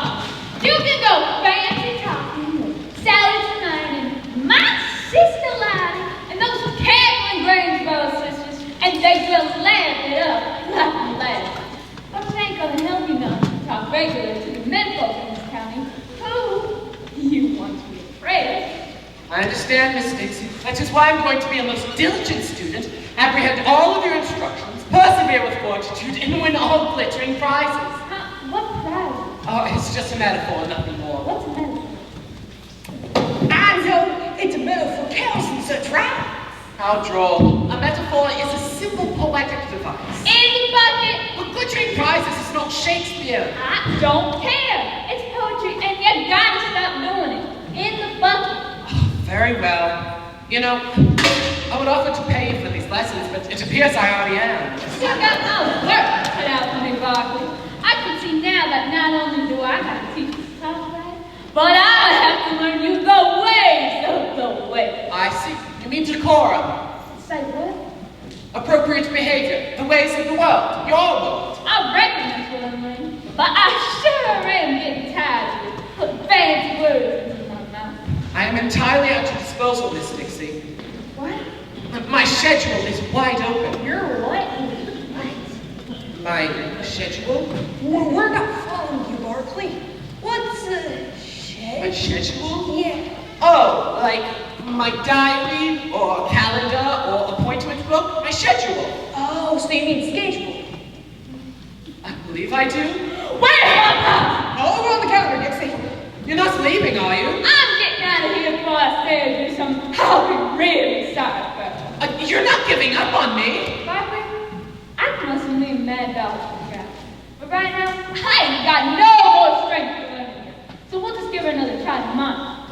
E: you can go fancy talking with Sally tonight and my sister Lottie and those cackling Greensboro sisters, and they will laugh it up. Laugh. But it ain't gonna help you none to talk regular to the men folk in this county who you want to be afraid of.
G: I understand, Miss Dixie. That is why I'm going to be a most diligent student, apprehend all of your instructions, persevere with fortitude, and win all glittering prizes.
E: Huh? What prize?
G: Oh, it's just a metaphor, nothing more.
E: What's the matter?
C: I know it's a metaphor for cows and such, right?
G: How droll. A metaphor is a simple poetic device.
E: In the bucket!
G: But glittering prizes is not Shakespeare.
E: I don't care. It's poetry, and you gotta stop doing it. In the bucket.
G: Very well. You know, I would offer to pay you for these lessons, but it appears I already am.
E: Still got my work cut out for me, Barkley. I can see now that not only do I have to teach you to talk right, but I have to learn you the ways of the way.
G: I see. You mean decorum,
E: Say what?
G: appropriate behavior, the ways of the world, your world.
E: I reckon that's what I'm learning. But I sure am getting tired
G: am entirely at your disposal, Miss Dixie.
C: What?
G: My schedule is wide open.
C: You're what?
G: My schedule?
C: Well, we're not following you, Barkley. What's
G: My schedule?
C: Yeah.
G: Oh, like my diary or calendar or appointment book? My schedule.
C: Oh, so you mean schedule?
G: I believe I do.
C: Where's my purse? Over on the counter, Dixie.
G: You're not leaving, are you?
I: I'm getting out of here before I say or do something I'll be really sorry for.
G: You're not giving up on me.
I: Barkley, I must have been mad dog for the trap. But right now, I ain't got no more strength to learn here. So we'll just give her another try tomorrow.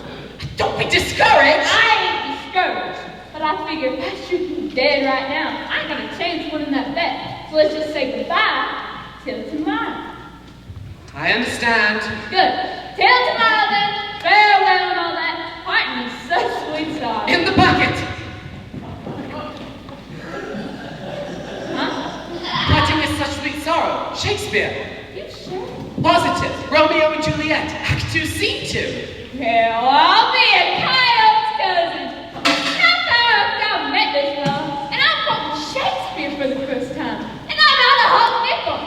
G: Don't be discouraged.
I: I ain't discouraged. But I figure if I shoot you dead right now, I ain't got a chance winning that bet. So let's just say goodbye till tomorrow.
G: I understand.
I: Good. Till tomorrow then. Farewell and all that. Parting is such sweet sorrow.
G: In the bucket.
I: Huh?
G: Parting is such sweet sorrow. Shakespeare.
I: You sure?
G: Positive. Romeo and Juliet. Act 2, Scene 2.
I: Well, I'll be a coyote's cousin. Not that I've met this fellow, and I'm quoting Shakespeare for the first time, and I'm not a hot nickel.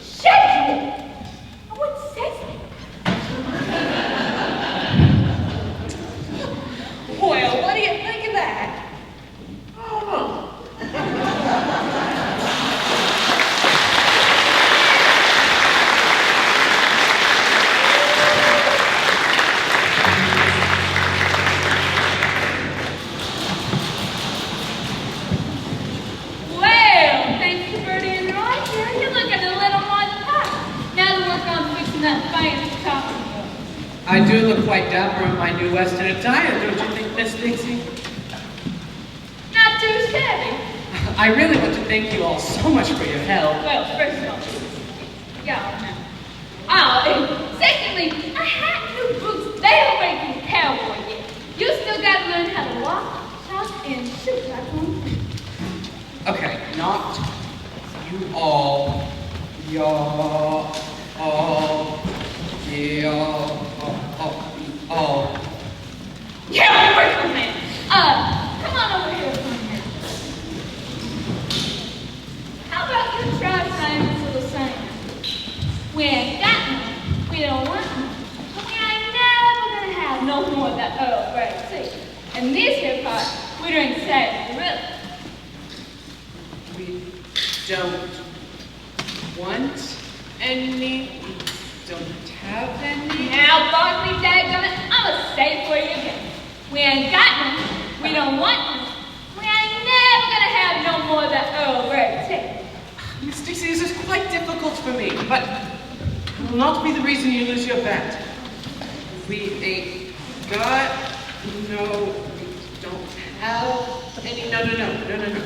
I: Shakespeare! I wouldn't say so.
C: Well, what do you think of that?
I: Well, thanks to Bertie and Roy here, you're looking a little more than that. Now to work on fixing that fancy coffee cup.
G: I do look quite dapper in my new Western attire, don't you think, Miss Dixie?
I: Not too shabby.
G: I really want to thank you all so much for your help.
I: Well, first of all, y'all know. Oh, and secondly, I had new boots. They don't make you a cowboy yet. You still gotta learn how to walk, talk, and shoot like one.
G: Okay, not you all, y'all, all, all.
I: Yeah, wait a minute. Come on over here for a minute. How about you try saying this little saying? We ain't got none, we don't want none, but we ain't never gonna have no more of that Earl Grey tea. And this here part, we drink sarsaparilla.
G: We don't want any, we don't have any.
I: Now, Barkley, dadgummit, I'ma say it for you again. We ain't got none, we don't want none, we ain't never gonna have no more of that Earl Grey tea.
G: Miss Dixie, this is quite difficult for me, but it will not be the reason you lose your bet. We ain't got, no, we don't have any, no.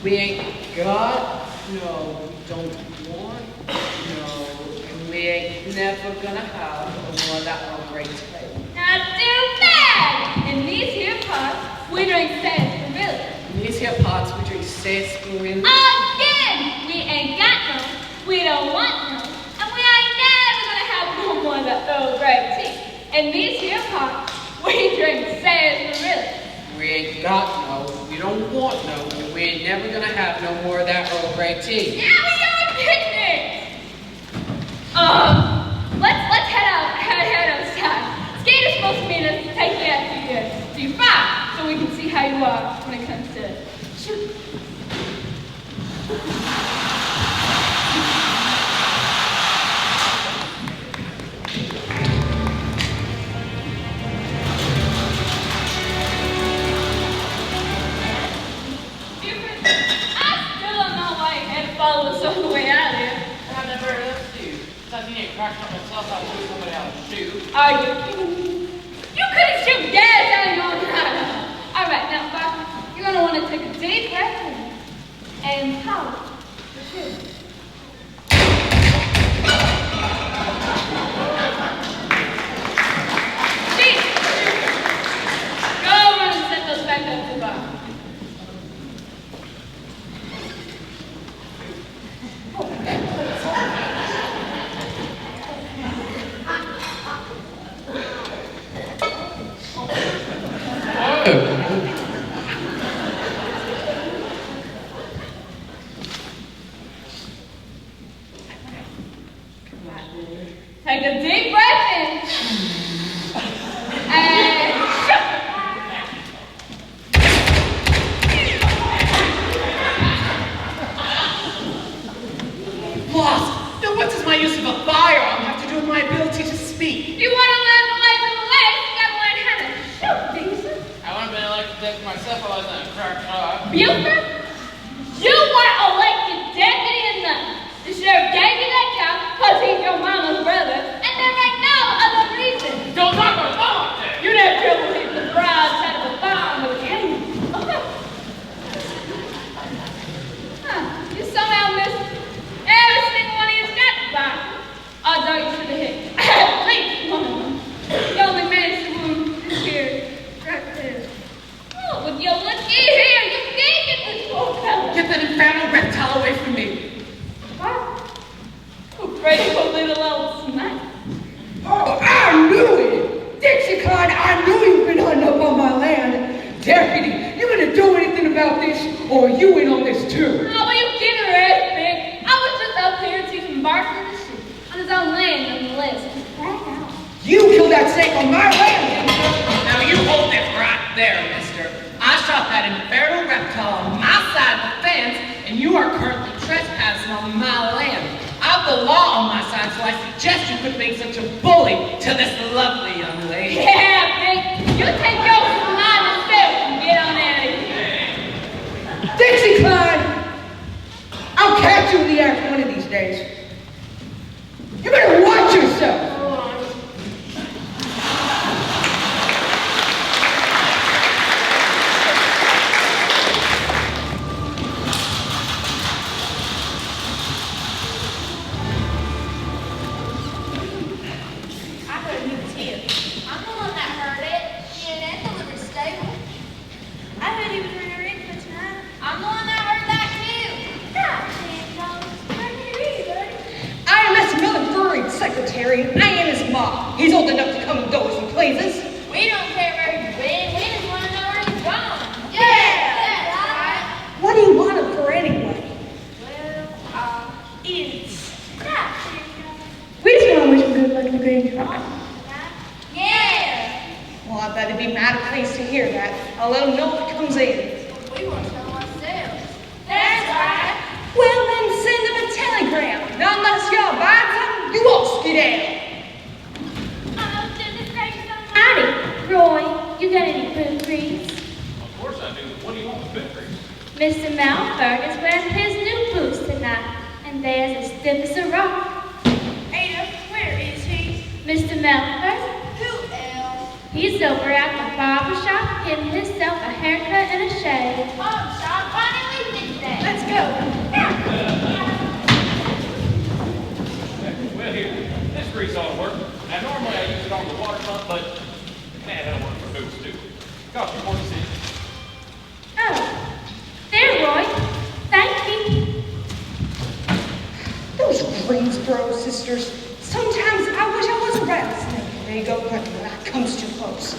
G: We ain't got, no, we don't want, no, and we ain't never gonna have no more of that Earl Grey tea.
I: Not too bad! In these here parts, we drink sarsaparilla.
G: In these here pots, we drink sarsaparilla.
I: Again! We ain't got none, we don't want none, and we ain't never gonna have no more of that Earl Grey tea. In these here parts, we drink sarsaparilla.
G: We ain't got no, we don't want no, and we ain't never gonna have no more of that Earl Grey tea.
I: Now we got picnics! Let's head outside. Skate is supposed to meet us to take you out to your fire, so we can see how you are when it comes to shooting. I still don't know why you had to follow us all the way out here.
H: I've never heard of you. Besides, you ain't cracked up myself, I'll show somebody how to shoot.
I: Are you kidding me? You couldn't shoot gas out of your gun. All right, now, Buck, you're going to want to take a deep breath in and power. Shoot. Chief, go run and set those back up to the bar.
E: Take a deep breath in. And shoot.
G: Boss, now what does my use of a firearm have to do with my ability to speak?
E: If you want to learn the ways of the ways, you gotta learn how to shoot, Dixon.
H: I wouldn't have been elected deputy myself if I wasn't a crack shot.
E: Buford, you weren't elected deputy or nothing. The sheriff gave you that job because he's your mama's brother, and there ain't no other reason.
H: Don't talk about mom like that.
E: You'd have trouble hitting the bride's head of a bomb with a cane. Okay. Huh. You somehow missed every single one of your stats back. Although you should have hit at least one of them. You only managed to wound this here, right there. Oh, with your lucky hair, you did get this poor fella.
G: Get that infernal reptile away from me.
E: What? I'm afraid of a little old snake.
B: Oh, I knew it! Dixie Clyde, I knew you've been hunting up on my land. Deputy, you gonna do anything about this, or are you in on this too?
E: Oh, will you give it a rest, Big? I was just up here to see some bark for the sheep on his own land nonetheless.
B: You killed that snake on my land!
G: Now you hold it right there, mister. I shot that infernal reptile on my side of the fence, and you are currently trespassing on my land. I've the law on my side, so I suggest you quit being such a bully to this lovely young lady.
E: Yeah, Big. You take your slime self and get on out of here.
B: Dixie Clyde! I'll catch you in the act one of these days. You better watch yourself!
J: I heard you too. I'm the one that heard it. You and Ethel live stable. I heard he was running a rig for tonight. I'm the one that heard that too. God damn, Jones. Where can you read, buddy?
C: I am Miss Millen secretary. I am his mom. He's old enough to come indoors and pleases.
J: We don't care where he's been. We just want to know where he's gone. Yeah, that's right.
C: What do you want him for anyway?
J: Well, it's that.
C: We just want to wish him good luck in the green trial.
J: Yeah.
C: Well, I bet he'd be mighty pleased to hear that. I'll let him know if he comes in.
J: We want to tell him ourselves. That's right.
C: Well, then send him a telegram. Not unless y'all buy something, you all skedaddle.
E: Oh, goodness gracious almighty. Roy, you got any food grease?
D: Of course I do. What do you want with food grease?
E: Mr. Malberg is wearing his new boots tonight, and they're as stiff as a rock.
J: Ada, where is he?
E: Mr. Malberg,
J: Who else?
E: he's over at the barber shop getting himself a haircut and a shave.
J: Oh, Sean, why didn't we think that?
C: Let's go.
D: Well, here, this grease ought to work. Now, normally I use it on the water pump, but man, that'll work for boots too. Cost me 40 cents.
E: Oh, there, Roy. Thank you.
C: Those Greensboro sisters. Sometimes I wish I was a rattlesnake. They go running when that comes too close.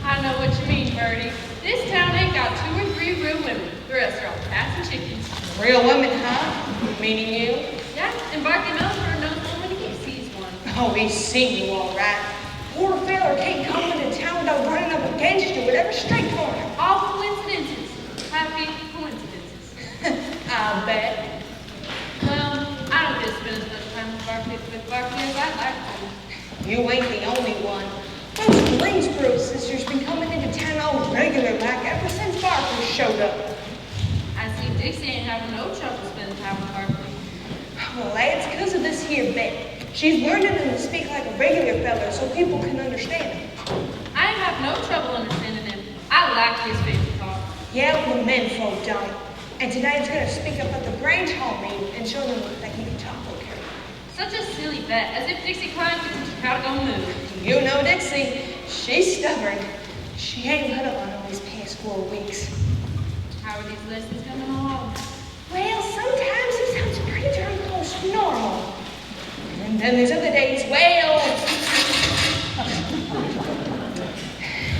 A: I know what you mean, Birdie. This town ain't got 2 or 3 real women. The rest are all cats and chickens.
C: Real women, huh? Meaning you?
A: Yeah, and Barkley Melford knows one when he sees one.
C: Oh, he's seen you all right. Poor feller can't come into town without running up against you, whatever straight for him.
A: All coincidences. Happy coincidences.
C: I bet.
A: Well, I don't get to spend as much time with Barkley as I'd like to.
C: You ain't the only one. Those Greensboro sisters been coming into town all regular like ever since Barker showed up.
A: I see Dixie ain't having no trouble spending time with Barkley.
C: Well, that's because of this here bet. She's learning to speak like a regular fella so people can understand him.
A: I ain't have no trouble understanding him. I like his favorite talk.
C: Yeah, well, men folk don't. And tonight's gonna speak up at the Grange Hall meeting and show them that he can talk okay.
A: Such a silly bet, as if Dixie Clyde could teach her how to go move.
C: You know Dixie, she's stubborn. She ain't let up on all these past 4 weeks.
A: How are these lessons coming along?
C: Well, sometimes he sounds pretty darn close to normal. And then there's other days, well,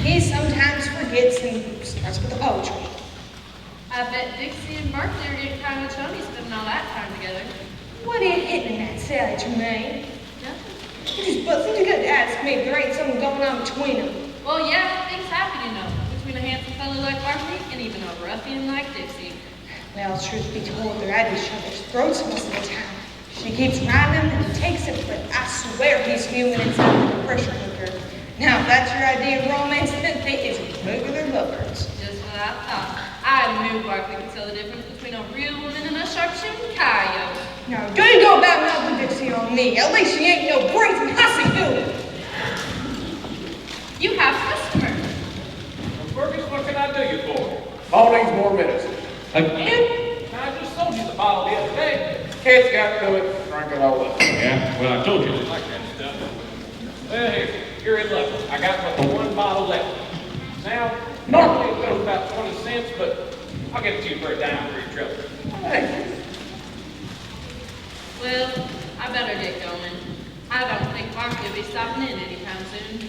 C: he sometimes forgets gets and starts with the poetry.
J: I bet Dixie and Barkley are getting kind of chummy spending all that time together.
C: What are you hitting at, Sally Tremaine?
J: Nothing.
C: You just but you could ask me if there ain't something going on between them.
J: Well, yeah, things happen, you know, between a handsome fellow like Barkley and even a ruffian like Dixie.
C: Well, truth be told, they're at each other's throats most of the time. She keeps riding him and he takes it, but I swear he's fuming inside the pressure cooker. Now, if that's your idea of romance, then they is regular lovers.
J: Just what I thought. I knew Barkley could tell the difference between a real woman and a sharpshooting coyote.
C: Now, do you go about nothing Dixie on me? At least she ain't no brazen hussy dude.
J: You have customers.
D: Fergus, what can I do you for? All needs more medicine. Again? I just sold you the bottle the other day. Kids got to it, drink it all up. Yeah, well, I told you I like that stuff. Well, here, you're in luck. I got but one bottle left. Now, normally it goes about 20 cents, but I'll get it to you for a dime for your trouble. Thank you.
J: Well, I better get going. I don't think Barkley will be stopping in anytime soon.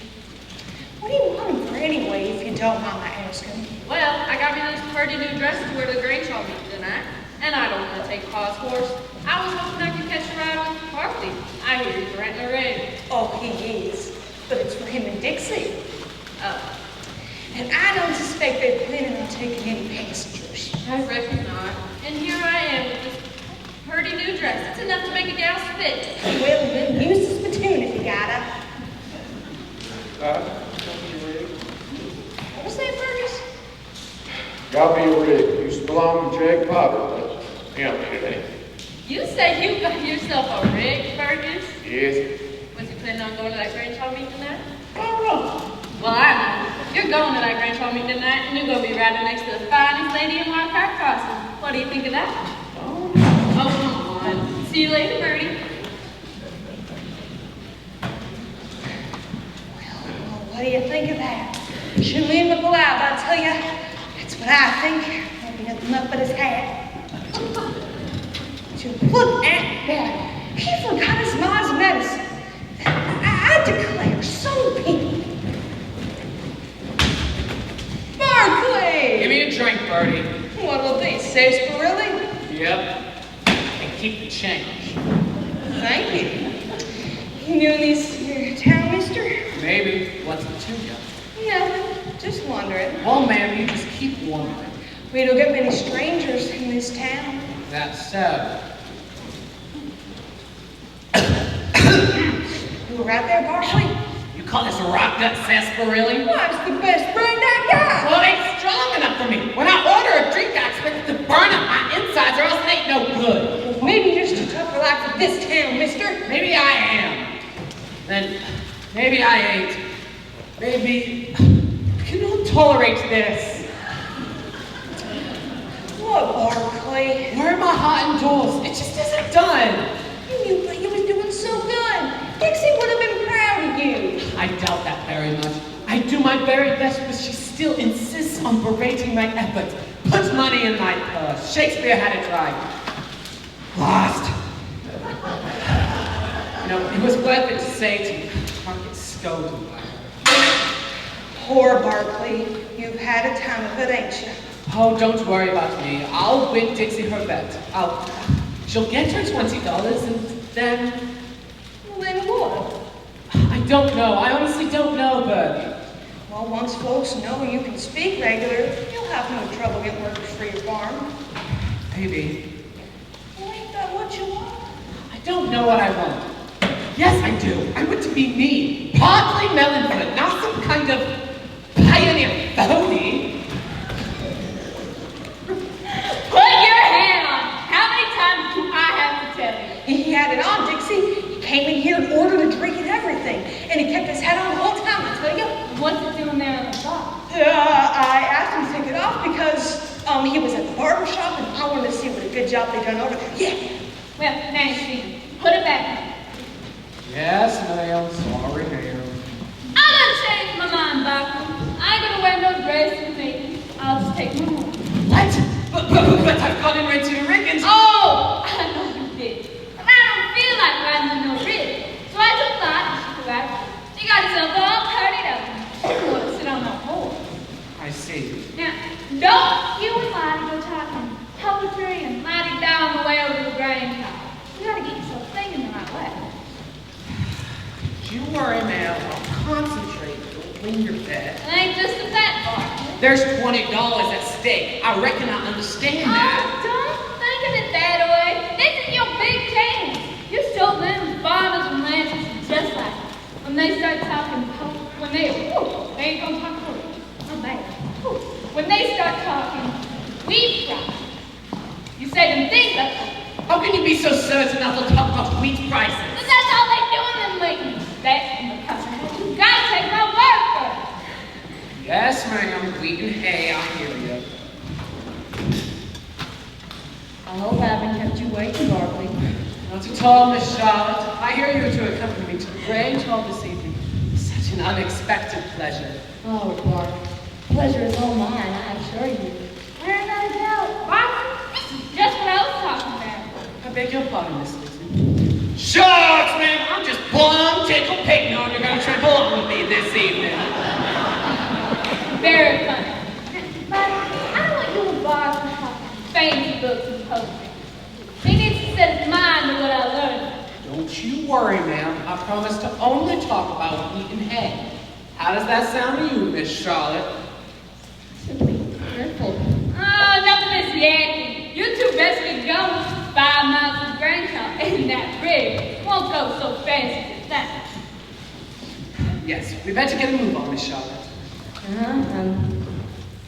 C: What do you want him for anyway, if you don't mind my asking?
J: Well, I got me this pretty new dress to wear to the Grange Hall meeting tonight, and I don't want to take Pa's horse. I was hoping I could catch a ride with Barkley. I hear he's renting a rig.
C: Oh, he is. But it's for him and Dixie.
J: Oh,
C: And I don't suspect they're planning on taking any passengers.
J: I reckon not. And here I am with this pretty new dress. It's enough to make a gal spit.
C: Well, then use the spittoon if you gotta. What was that, Fergus?
K: Got me a rig. Used to belong to Jake Potter, but he don't need it anymore.
J: You say you got yourself a rig, Fergus?
K: Yes.
J: Was you planning on going to that Grange Hall meeting tonight?
K: I don't know.
J: Well, I know. You're going to that Grange Hall meeting tonight, and you're going to be riding next to the finest lady in Wildcat Crossing. What do you think of that? Oh, come on. See you later, Bertie.
C: Well, what do you think of that? Shoot me in the blouse, I tell you. That's what I think. Won't be nothing left but his hat. To look at that. He forgot his ma's medicine. I declare, so people. Barkley!
G: Give me a drink, Bertie.
C: What'll it be, sarsaparilla?
G: Yep. And keep the change.
C: Thank you. You new in this town, mister?
G: Maybe. What's it to you?
C: Nothing. Just wondering.
G: Well, ma'am, you just keep wondering.
C: We don't get many strangers in this town.
G: That's so.
C: You were right there, Barkley?
G: You call this a rock gut sarsaparilla?
C: Well, it's the best brand I got.
G: Well, it ain't strong enough for me. When I order a drink, I expect it to burn up my insides or else it ain't no good.
C: Well, maybe you're just too tough for life for this town, mister.
G: Maybe I am. Then maybe I ain't. Maybe I cannot tolerate this.
C: What, Barkley?
G: Where are my hot indoors? It just isn't done.
C: You knew you was doing so good. Dixie would have been proud of you.
G: I doubt that very much. I do my very best, but she still insists on berating my efforts. Puts money in my purse. Shakespeare had it right. Lost. You know, it was worth it to say to you, I can't get scolded by her.
C: Poor Barkley. You've had a time of it, ain't you?
G: Oh, don't worry about me. I'll win Dixie her bet. She'll get her $20 and then...
C: Well, then what?
G: I don't know. I honestly don't know, Bertie.
C: Well, once folks know you can speak regular, you'll have no trouble getting workers for your farm.
G: Maybe.
C: Well, ain't that what you want?
G: I don't know what I want. Yes, I do. I want to be me. Partly Melonfoot, not some kind of pioneer phony.
J: Put your hand on. How many times do I have to tell you?
C: He had it on, Dixie. He came in here and ordered a drink and everything. And he kept his hat on the whole time, I tell you.
J: What's it doing there on the top?
C: I asked him to take it off because he was at the barber shop and I wanted to see what a good job they done over there. Yeah.
J: Well, now you see. Put it back.
G: Yes, ma'am. Sorry, ma'am.
J: I'm gonna change my mind, Barkley. I ain't gonna wear no dress with me. I'll just take my home.
G: What? But I've gone in right to the Riggins.
J: Oh, I know you did. But I don't feel like riding in no rig. So I took Lot and she could ride. She got herself all curtied up. She didn't want to sit on that horse.
G: I see.
E: Now, don't you and Lottie go talking poetry and Lottie down the way over to the grain car. You gotta get yourself thinking the right way.
G: Don't you worry, ma'am. I'll concentrate. Don't clean your bed.
E: It ain't just a bet, Barkley.
G: There's $20 at stake. I reckon I understand that.
E: Oh, don't think of it that way. This is your big chance. You still them farmers and ranchers just like it. When they start talking they ain't gonna talk poetry. Not bad. When they start talking wheat prices, you say them things like that.
G: How can you be so certain not to talk about wheat prices?
E: But that's all they do in them meetings. That's because you gotta take my word for it.
G: Yes, ma'am. Wheat and hay, I hear you.
I: I hope I haven't kept you waiting, Barkley.
G: Not at all, Miss Charlotte. I hear you to accompany me to the Grange Hall this evening. Such an unexpected pleasure.
I: Oh, Bart, pleasure is all mine, I assure you.
E: Where did I go? Barkley, this is just what I was talking about.
G: I beg your pardon, Miss Lindsay. Shucks, ma'am. I'm just plumb tickled pink knowing you're going to trample on with me this evening.
E: Very funny. But I don't want you and Barkley talking fancy books and poetry. He needs to set his mind to what I learned.
G: Don't you worry, ma'am. I promise to only talk about wheat and hay. How does that sound to you, Miss Charlotte?
I: Simply dreadful.
E: Oh, enough of this yakking. You two best get going. 5 miles to the grain car, and that bridge won't go so fast as that.
G: Yes, we better get a move on, Miss Charlotte.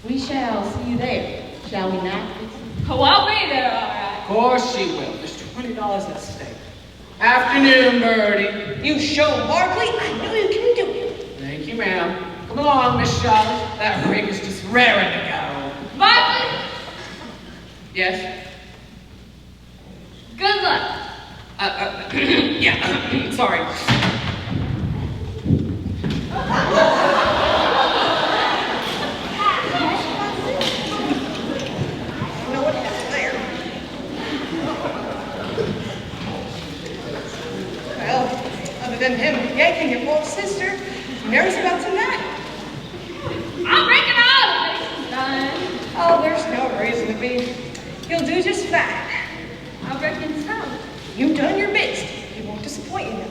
I: We shall see you there, shall we not?
E: Oh, I'll be there, all right.
G: Of course she will. There's $20 at stake. Afternoon, Birdie.
C: You show, Barkley. I know you can do it.
G: Thank you, ma'am. Come along, Miss Charlotte. That rig is just raring to go.
E: Barkley,
G: Yes?
E: good luck.
G: Yeah, sorry.
C: I don't know what happened there. Well, other than him yanking your poor sister, you nervous about tonight?
E: I reckon all of this is done.
C: Oh, there's no reason to be. He'll do just fine.
E: I reckon so.
C: You've done your best. He won't disappoint you now.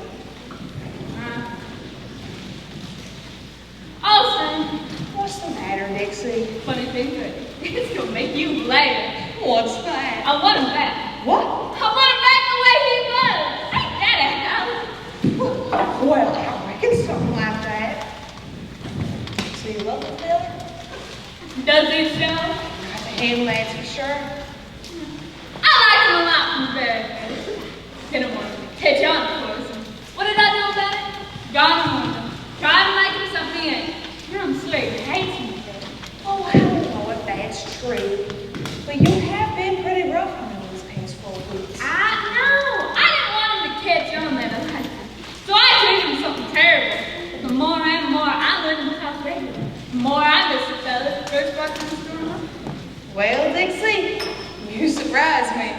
E: Austin,
C: What's the matter, Dixie?
E: funny thing, it's gonna make you laugh.
C: What's that?
E: I want him back.
C: What?
E: I want him back the way he was. Ain't that a house?
C: Well, I reckon something like that. So you love the fella?
E: Does he show?
C: Not the hand lads for sure.
E: I like him a lot from the very first. Didn't want to catch on, of course. What did I do about it? Gone home. Tried to make him something he ain't. I'm sure he hates me.
C: Oh, I don't know if that's true. But you have been pretty rough on him these past 4 weeks.
E: I know. I didn't want him to catch on that I liked him. So I treated him something terrible. But the more and more I learned him to talk regular, the more I miss the fella that first brought him to the store.
C: Well, Dixie, you surprised me.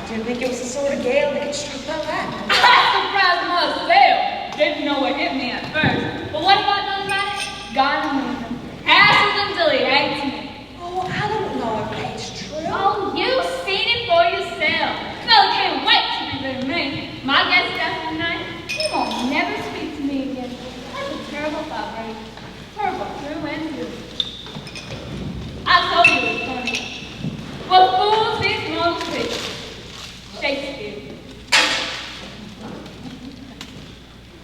C: Didn't think it was the sort of gal that could strip up that.
E: I surprised myself. Didn't know what hit me at first. But what have I done about it? Gone and moved him. Hassled him till he hates me.
C: Oh, I don't know if that's true.
E: Oh, you've seen it for yourself. Fella can't wait to be rid of me. My guess is after tonight, he won't never speak to me again. That's a terrible thought, Ray. Terrible, through and through. I told you it was funny. What fools these mortals be. Shakespeare.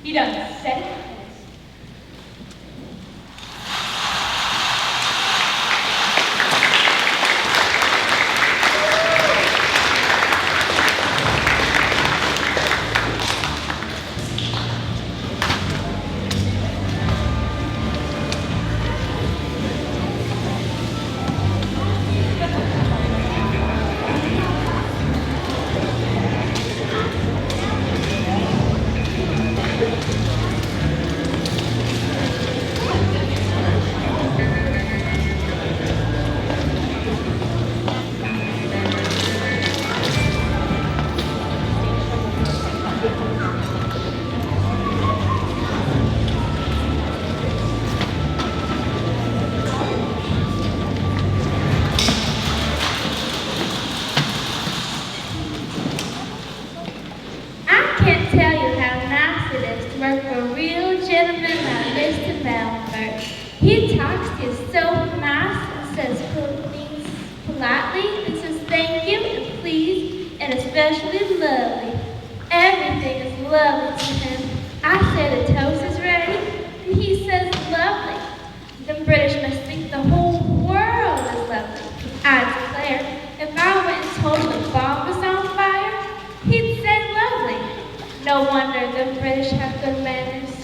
E: He done said it. He talks to you so nice and says things politely and says thank you and please and especially lovely. Everything is lovely to him. I say the toast is ready and he says lovely. The British must think the whole world is lovely. I declare, if I went and told him the bomb was on fire, he'd say lovely. No wonder the British have good manners.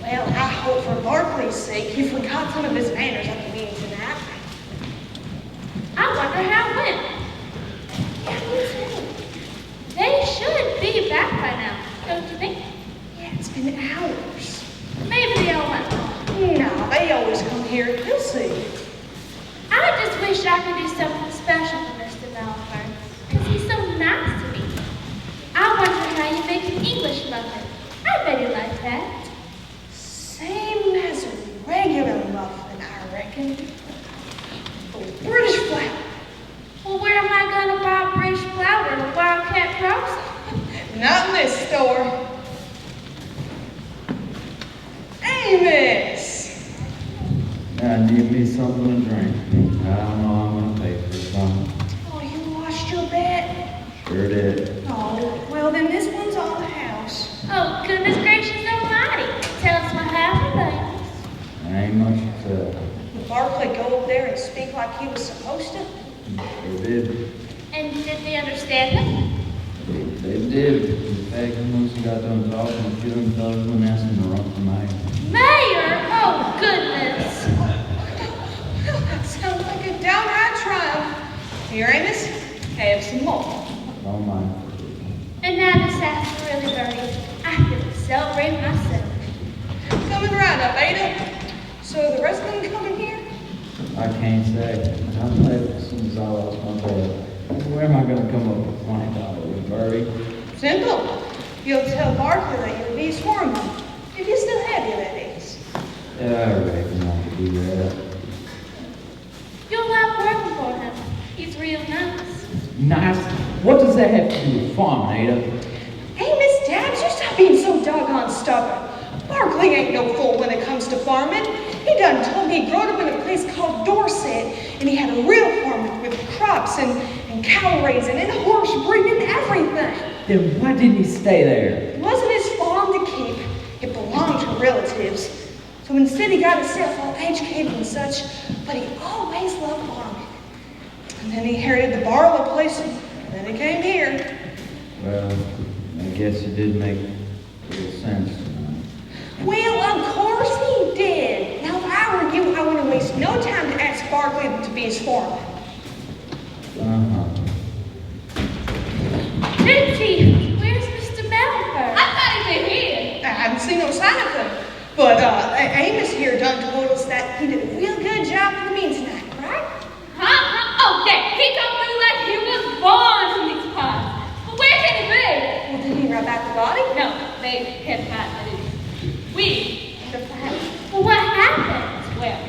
C: Well, I hope for Barclay's sake he forgot some of his manners at the meeting tonight.
E: I wonder how it went.
C: Yeah, me too.
E: They should be back by now, don't you think?
C: Yeah, it's been hours.
E: Maybe they all went home.
C: No, they always come here. You'll see.
E: I just wish I could do something special for Mr. Malphite, because he's so nice to me. I wonder how you make an English muffin. I bet he likes that.
C: Same as a regular muffin, I reckon. But British flour.
E: Well, where am I going to buy British flour at Wildcat Crossing?
C: Not in this store. Amos!
F: Give me something to drink. I don't know how I'm gonna pay for something.
C: Oh, you lost your bet?
F: Sure did.
C: Oh, well then this one's on the house.
E: Oh, goodness gracious almighty. Tell us what happened,
F: There ain't much to tell.
C: Did Barclay go up there and speak like he was supposed to?
F: Sure did.
E: and did they understand him?
F: They did. In fact, once he got done talking, a few of them fellas went and asked him to run for mayor.
E: Mayor? Oh, goodness.
C: Well, that sounds like a downright triumph. Here, Amos, have some more.
F: Don't mind.
E: And now this sarsaparilla berries. I could celebrate myself.
C: Coming right up, Ada. So the rest of them coming here?
F: I can't say. I left as soon as I lost my bed. Where am I going to come up with $20, Bertie?
C: Simple. You'll tell Barclay that you'll be his foreman. If you still have you, that is.
F: Yeah, I reckon I could do that.
E: You'll love working for him. He's real nice.
F: Nice. What does that have to do with farming, Ada?
C: Hey, Miss Dabbs, you stop being so doggone stubborn. Barclay ain't no fool when it comes to farming. He done told me he growed up in a place called Dorset, and he had a real farm with crops and cow raising and horse breeding and everything.
F: Then why didn't he stay there?
C: It wasn't his farm to keep. It belonged to relatives. So instead he got himself all educated and such, but he always loved farming. And then he inherited the borrow place, and then he came here.
F: Well, I guess it did make a little sense.
C: Well, of course he did. Now, if I were you, I wouldn't waste no time to ask Barclay to be his foreman.
E: Richie, where's Mr. Melford?
J: I thought he'd been here.
C: I haven't seen no sign of him. But Amos here done told us that he did a real good job in the meeting tonight, right?
J: Oh, yeah, he told me like he was born to these parts. But where can he be?
C: Well, did he ride back the body?
J: No, they have not. We the fight.
E: Well, what happened?
J: Well,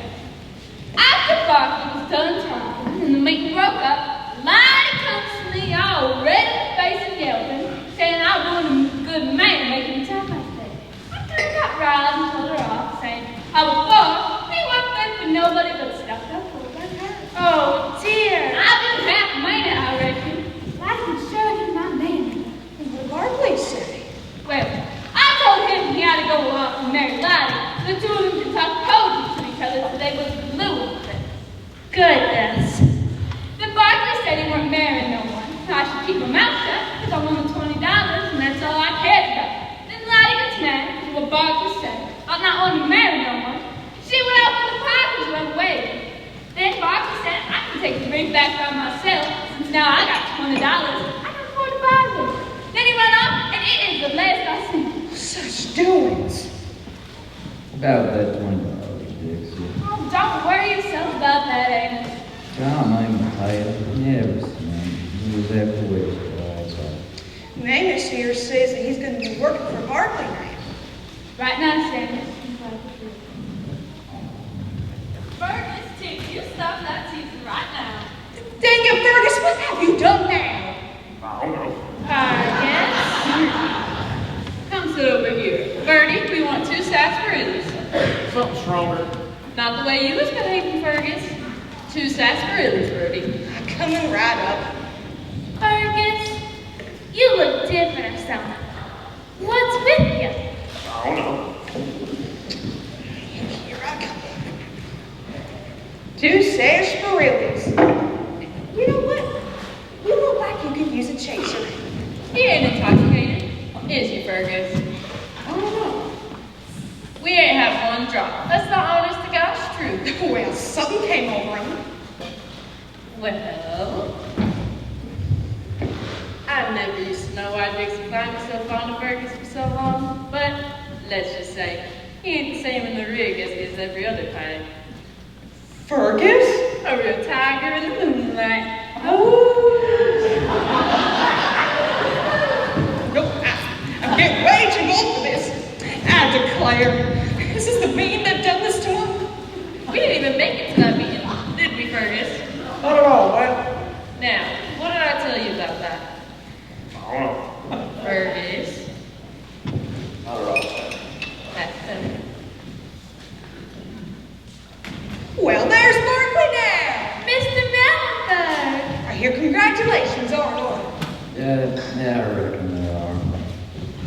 J: after Barkley was done talking and the meeting broke up, Limey comes to me all red in the face and yelping, saying I ruined a good man making me talk like that. I kind of got riled and told her off, saying I was born, he wasn't fit for nobody but stuck up fools like her.
E: Oh, dear.
J: I've been half made it, I reckon. I can show him my man.
C: What did Barclay say?
J: Well, I told him he had to go off and marry Lottie. The two of them could talk poetry to each other so they was fluent.
E: Goodness.
J: Then Barkley said he weren't marrying no one. I should keep my mouth shut because I wanted $20 and that's all I cared about. Then Lottie gets mad because what Barkley said. I'll not only marry no one. She went off in the park and went away. Then Barkley said I can take the ring back by myself since now I got $20. I can afford to buy one. Then he went off and it is the last I seen.
C: Such doings.
F: About that $20, Dixie.
J: Oh, don't worry yourself about that, Amos.
F: John, I'm going to tell you, never seen him. He was after waste,
C: And Amos here says that he's going to be working for Barclay now.
J: Right now, Amos. Fergus, Tick, you stop that teasing right now.
C: Dang it, Fergus, what have you done now?
A: Yes. Come sit over here. Bertie, we want 2 sarsaparillas.
H: something stronger.
A: Not the way you was behaving, Fergus. Two sarsaparillas, Birdie.
C: Coming right up.
E: Fergus, you look different or something. What's with you?
K: I don't know.
C: Here I come. Two sarsaparillas. You know what? You look like you could use a chaser.
A: He ain't intoxicated, is he, Fergus?
C: I don't know.
A: We ain't have one drop. That's the honest to gosh truth.
C: Well, something came over him.
A: Well, I never used to know why Dixie Klein was so fond of Fergus for so long, but let's just say he ain't the same in the rig as he is every other pilot.
C: Fergus?
A: A real tiger in the moonlight.
C: Nope, I'm getting way too old for this. I declare. Is this the meeting that done this to him?
A: We didn't even make it to that meeting, did we, Fergus?
B: Not at all, what?
A: Now, what did I tell you about that?
K: I don't know.
A: Fergus.
K: Not at all.
A: That's simple.
C: Well, there's Barkley now.
E: Mr. Mallenberg.
C: I hear congratulations, aren't I?
F: Yeah, I reckon they are.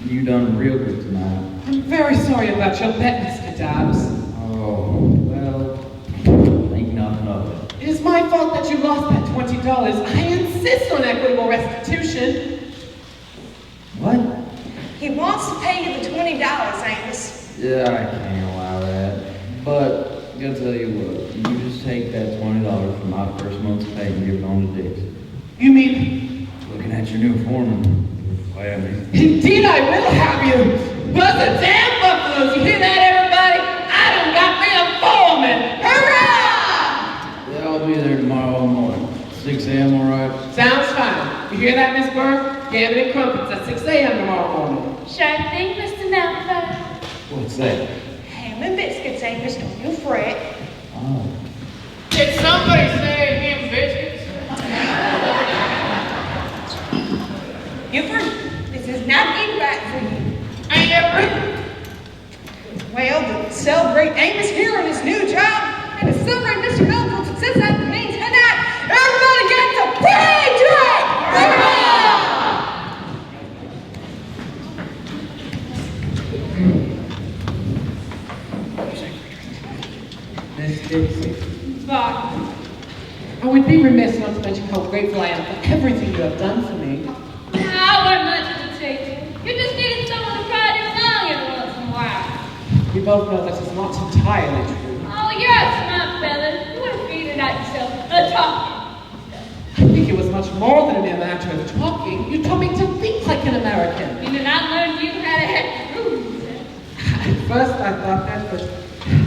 F: You done real good tonight.
G: I'm very sorry about your bet, Mr. Dobbs.
F: Oh, well, think nothing of it.
G: It is my fault that you lost that $20. I insist on equitable restitution.
F: What?
C: He wants to pay you the $20, Amos.
F: Yeah, I can't allow that. But, I gotta tell you what, you just take that $20 from my first month's pay and give it on to Dix.
G: You mean,
F: Looking at your new foreman, you're flaming.
G: indeed I will have you. Buzz the damn buffaloes. You hear that, everybody? I done got me a foreman. Hurrah!
F: Yeah, I'll be there tomorrow morning. 6 a.m., all right?
G: Sounds fine. You hear that, Miss Burke? Gammon and crumpets at 6 a.m. tomorrow morning.
E: Sure thing, Mr. Mallenberg.
F: What's that?
C: Ham and biscuits, Amos, don't you fret.
F: Oh.
H: Did somebody say ham biscuits?
C: Buford, this is not invite for you.
H: Ain't ever.
C: Well, to celebrate Amos here on his new job, and to celebrate Mr. Melville's success at the meeting tonight, everybody gets a big drink! Hurrah!
G: Miss Dixie.
A: Fuck.
G: I would be remiss not to mention how grateful I am for everything you have done for me.
A: I wasn't much to take to. You just needed someone to cry to along every once in a while.
G: We both know that is not entirely true.
E: Oh, you're a smart fella. You would have figured it out yourself. Talking.
G: I think it was much more than a mere matter of talking. You taught me to think like an American.
E: You did not learn you how to act rude.
G: At first I thought that, but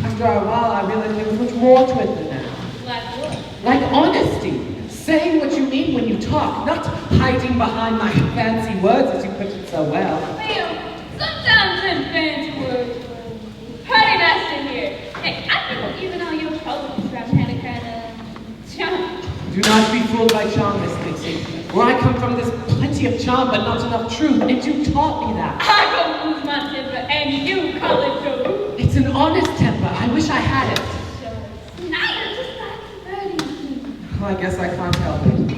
G: after a while I realized there was much more to it than that.
E: Like what?
G: Like honesty. Saying what you mean when you talk, not hiding behind my fancy words as you put it so well.
E: Well, sometimes them fancy words were pretty nice to hear. Hey, I think even all your poems from had a kind of charm.
G: Do not be fooled by charm, Miss Dixie. Where I come from, there's plenty of charm, but not enough truth, and you taught me that.
E: I don't lose my temper, and you call it good.
G: It's an honest temper. I wish I had it.
E: So, now you're just like flirting.
G: Well, I guess I can't help it.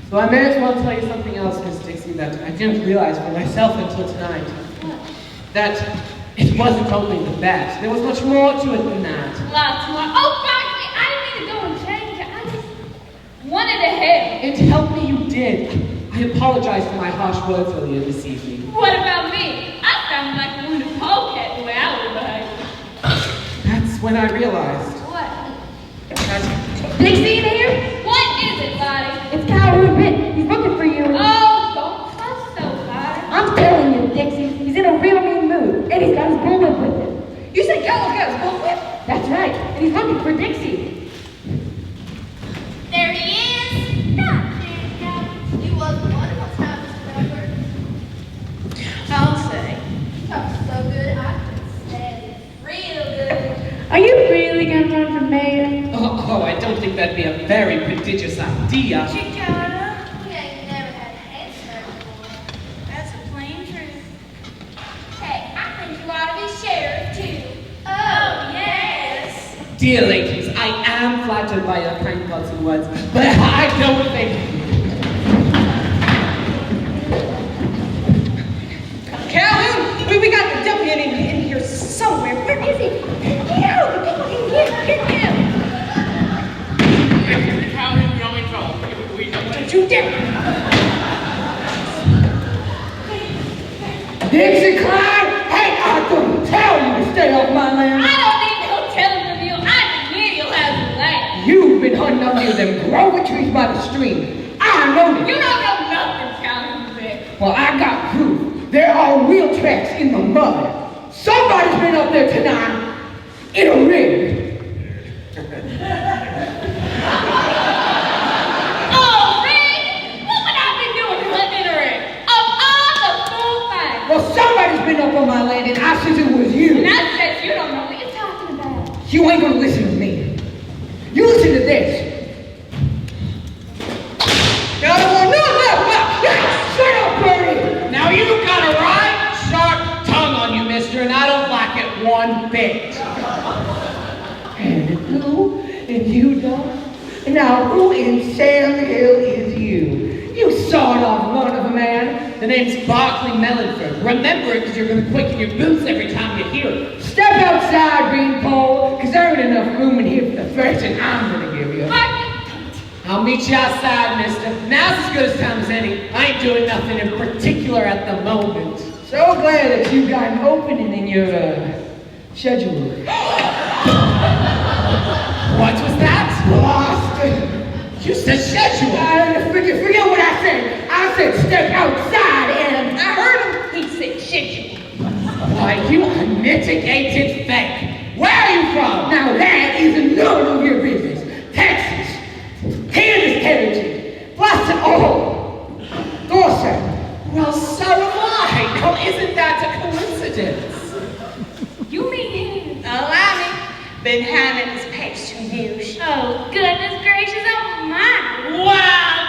G: So I may as well tell you something else, Miss Dixie, that I didn't realize for myself until tonight.
E: What?
G: That it wasn't only the bet. There was much more to it than that.
E: Lots more. Oh, Barkley, I didn't mean to go and change it. I just wanted to help.
G: And to help me, you did. I apologize for my harsh words earlier this evening.
E: What about me? I sounded like a wounded polecat the way I would behave.
G: That's when I realized
E: What?
G: that
I: Dixie in here?
E: What is it, Lottie?
I: It's Calhoun Pitt. He's looking for you.
E: Oh, don't fuss so, Lottie.
I: I'm telling you, Dixie, he's in a real mean mood, and he's got his bullwhip with him.
C: You say Gallo's got his bullwhip?
I: That's right, and he's looking for Dixie.
J: There he is. Not kidding, guys. You was wonderful time, Mr. Melford.
C: I'll say.
J: Oh, so good. I can stand it. Real good.
I: Are you really gonna run for mayor?
G: oh, I don't think that'd be a very prodigious idea.
J: Chicana, we ain't never had a answer before. That's a plain truth. Hey, I think you ought to be sheriff, too. Oh, yeah.
G: Dear ladies, I am flattered by your kind thoughts and words, but I don't think...
C: Calhoun, we got the deputy in here somewhere. Where is he? Get out! The people in here! Get him!
H: Calhoun, you're in trouble. We don't
C: Don't you dare!
B: Dixie Clyde, hey, I couldn't tell you to stay off my land.
E: I don't need no telling from you. I can hear you have the land.
B: You've been hunting up near them grover trees by the stream. I know
E: You
B: this.
E: don't know nothing, Calhoun Vic.
B: Well, I got proof. There are wheel tracks in the mud. Somebody's been up there tonight in a rig.
E: Oh, Rick! What would I be doing hunting a rig? Of all the fool things.
B: Well, somebody's been up on my land, and I says it was you.
E: And I said you don't know what you're talking about.
B: You ain't gonna listen to me. You listen to this. Y'all don't want none of that. Shut up, Bernie.
G: Now you've got a right sharp tongue on you, mister, and I don't like it one bit.
B: And who? And you don't? Now, who in Sam Hill is you? You sawed-off runt of a man.
G: The name's Barclay Mellonford. Remember it because you're going to quicken your boots every time you hear it.
B: Step outside, Beanpole, because there ain't enough room in here for the thrashing I'm gonna give you.
G: I'll meet you outside, mister. Now's as good a time as any. I ain't doing nothing in particular at the moment.
B: So glad that you got an opening in your, schedule.
G: What was that?
B: Lost.
G: You said schedule.
B: Forget what I said. I said step outside and...
C: I heard him. He said schedule.
G: Why, you unmitigated fake. Where are you from?
B: Now that is none of your business. Texas, Kansas Territory, plus all. Dorset.
G: Well, so am I. Now, isn't that a coincidence?
E: You mean him?
C: Allow me. Been having this past 2 years.
E: Oh, goodness gracious, oh my. Wow,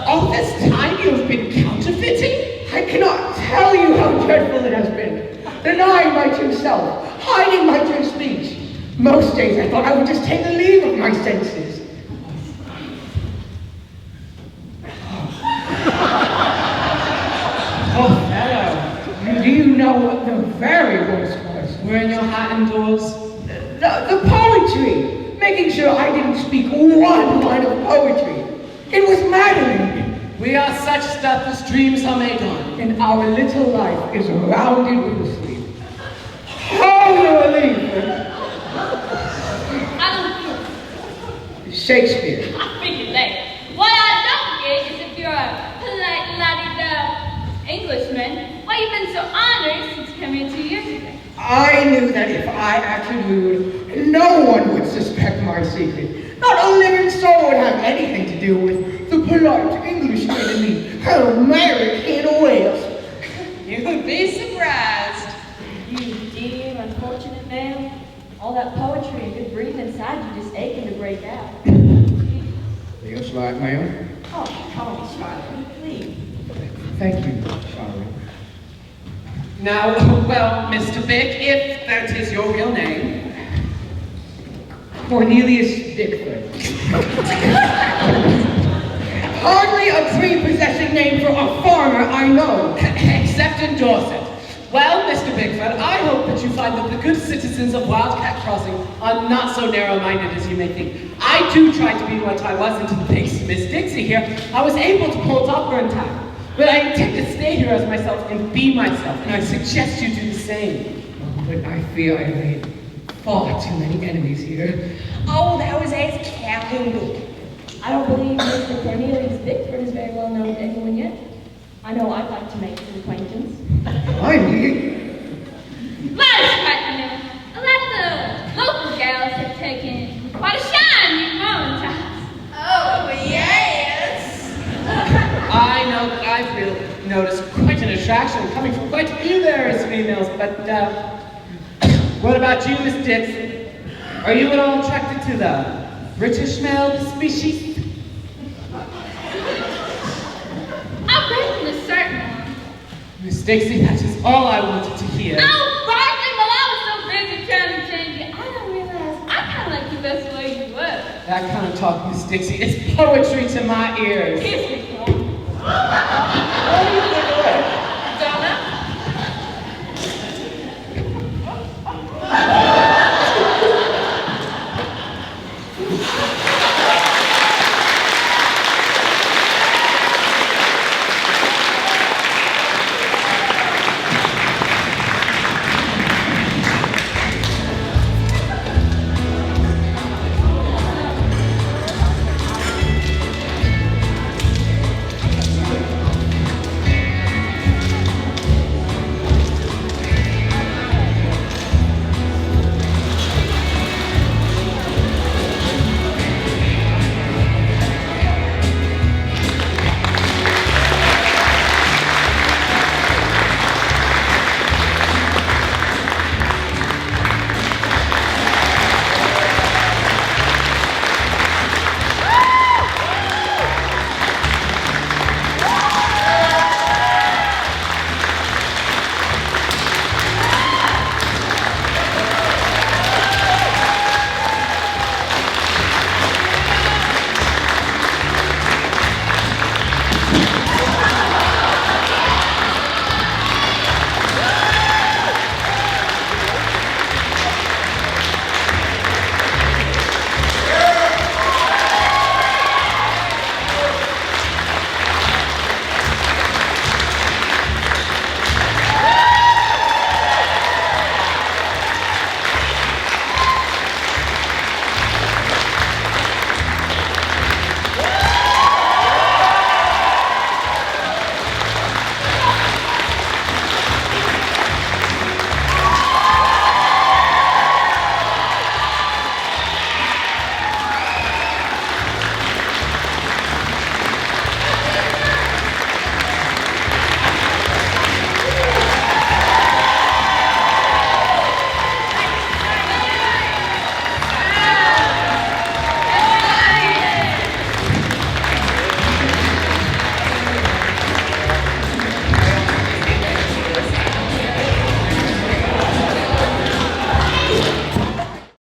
G: All this time you've been counterfeiting?
B: I cannot tell you how dreadful it has been. Denying my true self, hiding my true speech. Most days I thought I would just take leave of my senses. Oh, fellow, do you know what the very worst was?
G: Wearing your hat indoors?
B: The poetry. Making sure I didn't speak one line of poetry. It was maddening.
G: We are such stuff as dreams are made on.
B: And our little life is rounded with a sleep. How relief!
E: I don't
B: Shakespeare.
E: I figured that. What I don't get is if you're a polite, la-di-da Englishman, why you've been so honored since coming 2 years ago.
B: I knew that if I acted rude, no one would suspect my secret. Not a living soul would have anything to do with the polite Englishman in the American West.
C: You'd be surprised.
I: You dear, unfortunate man. All that poetry and good breeding inside you just aching to break out.
B: Feels like, ma'am.
I: Oh, Charlie, please.
B: Thank you, Charlie.
G: Now, well, Mr. Vick, if that is your real name.
B: Cornelius Bickford. Hardly a prepossessing name for a farmer, I know.
G: Except in Dorset. Well, Mr. Bickford, I hope that you find that the good citizens of Wildcat Crossing are not so narrow-minded as you may think. I too tried to be what I wasn't, and thanks to Miss Dixie here, I was able to pull it off for a time. But I intend to stay here as myself and be myself, and I suggest you do the same.
B: But I fear I made far too many enemies here.
C: Oh, that was as Calhoun.
I: I don't believe Mr. Cornelius Bickford is very well known to anyone yet. I know I'd like to make his acquaintance.
B: I'm here.
E: Last night, a lot of the local gals have taken quite a shine in Valentine's.
C: Oh, yes.
G: I know that I've really noticed quite an attraction coming from quite a few there as females, but what about you, Miss Dixon? Are you at all attracted to the British male species?
E: I reckon a certain one.
G: Miss Dixie, that is all I wanted to hear.
E: Oh, Barkley, well, I was so busy trying to change you. I
G: talk, Miss Dixie. It's poetry to my ears.
J: Kiss me, Paul.
K: What do you think of that?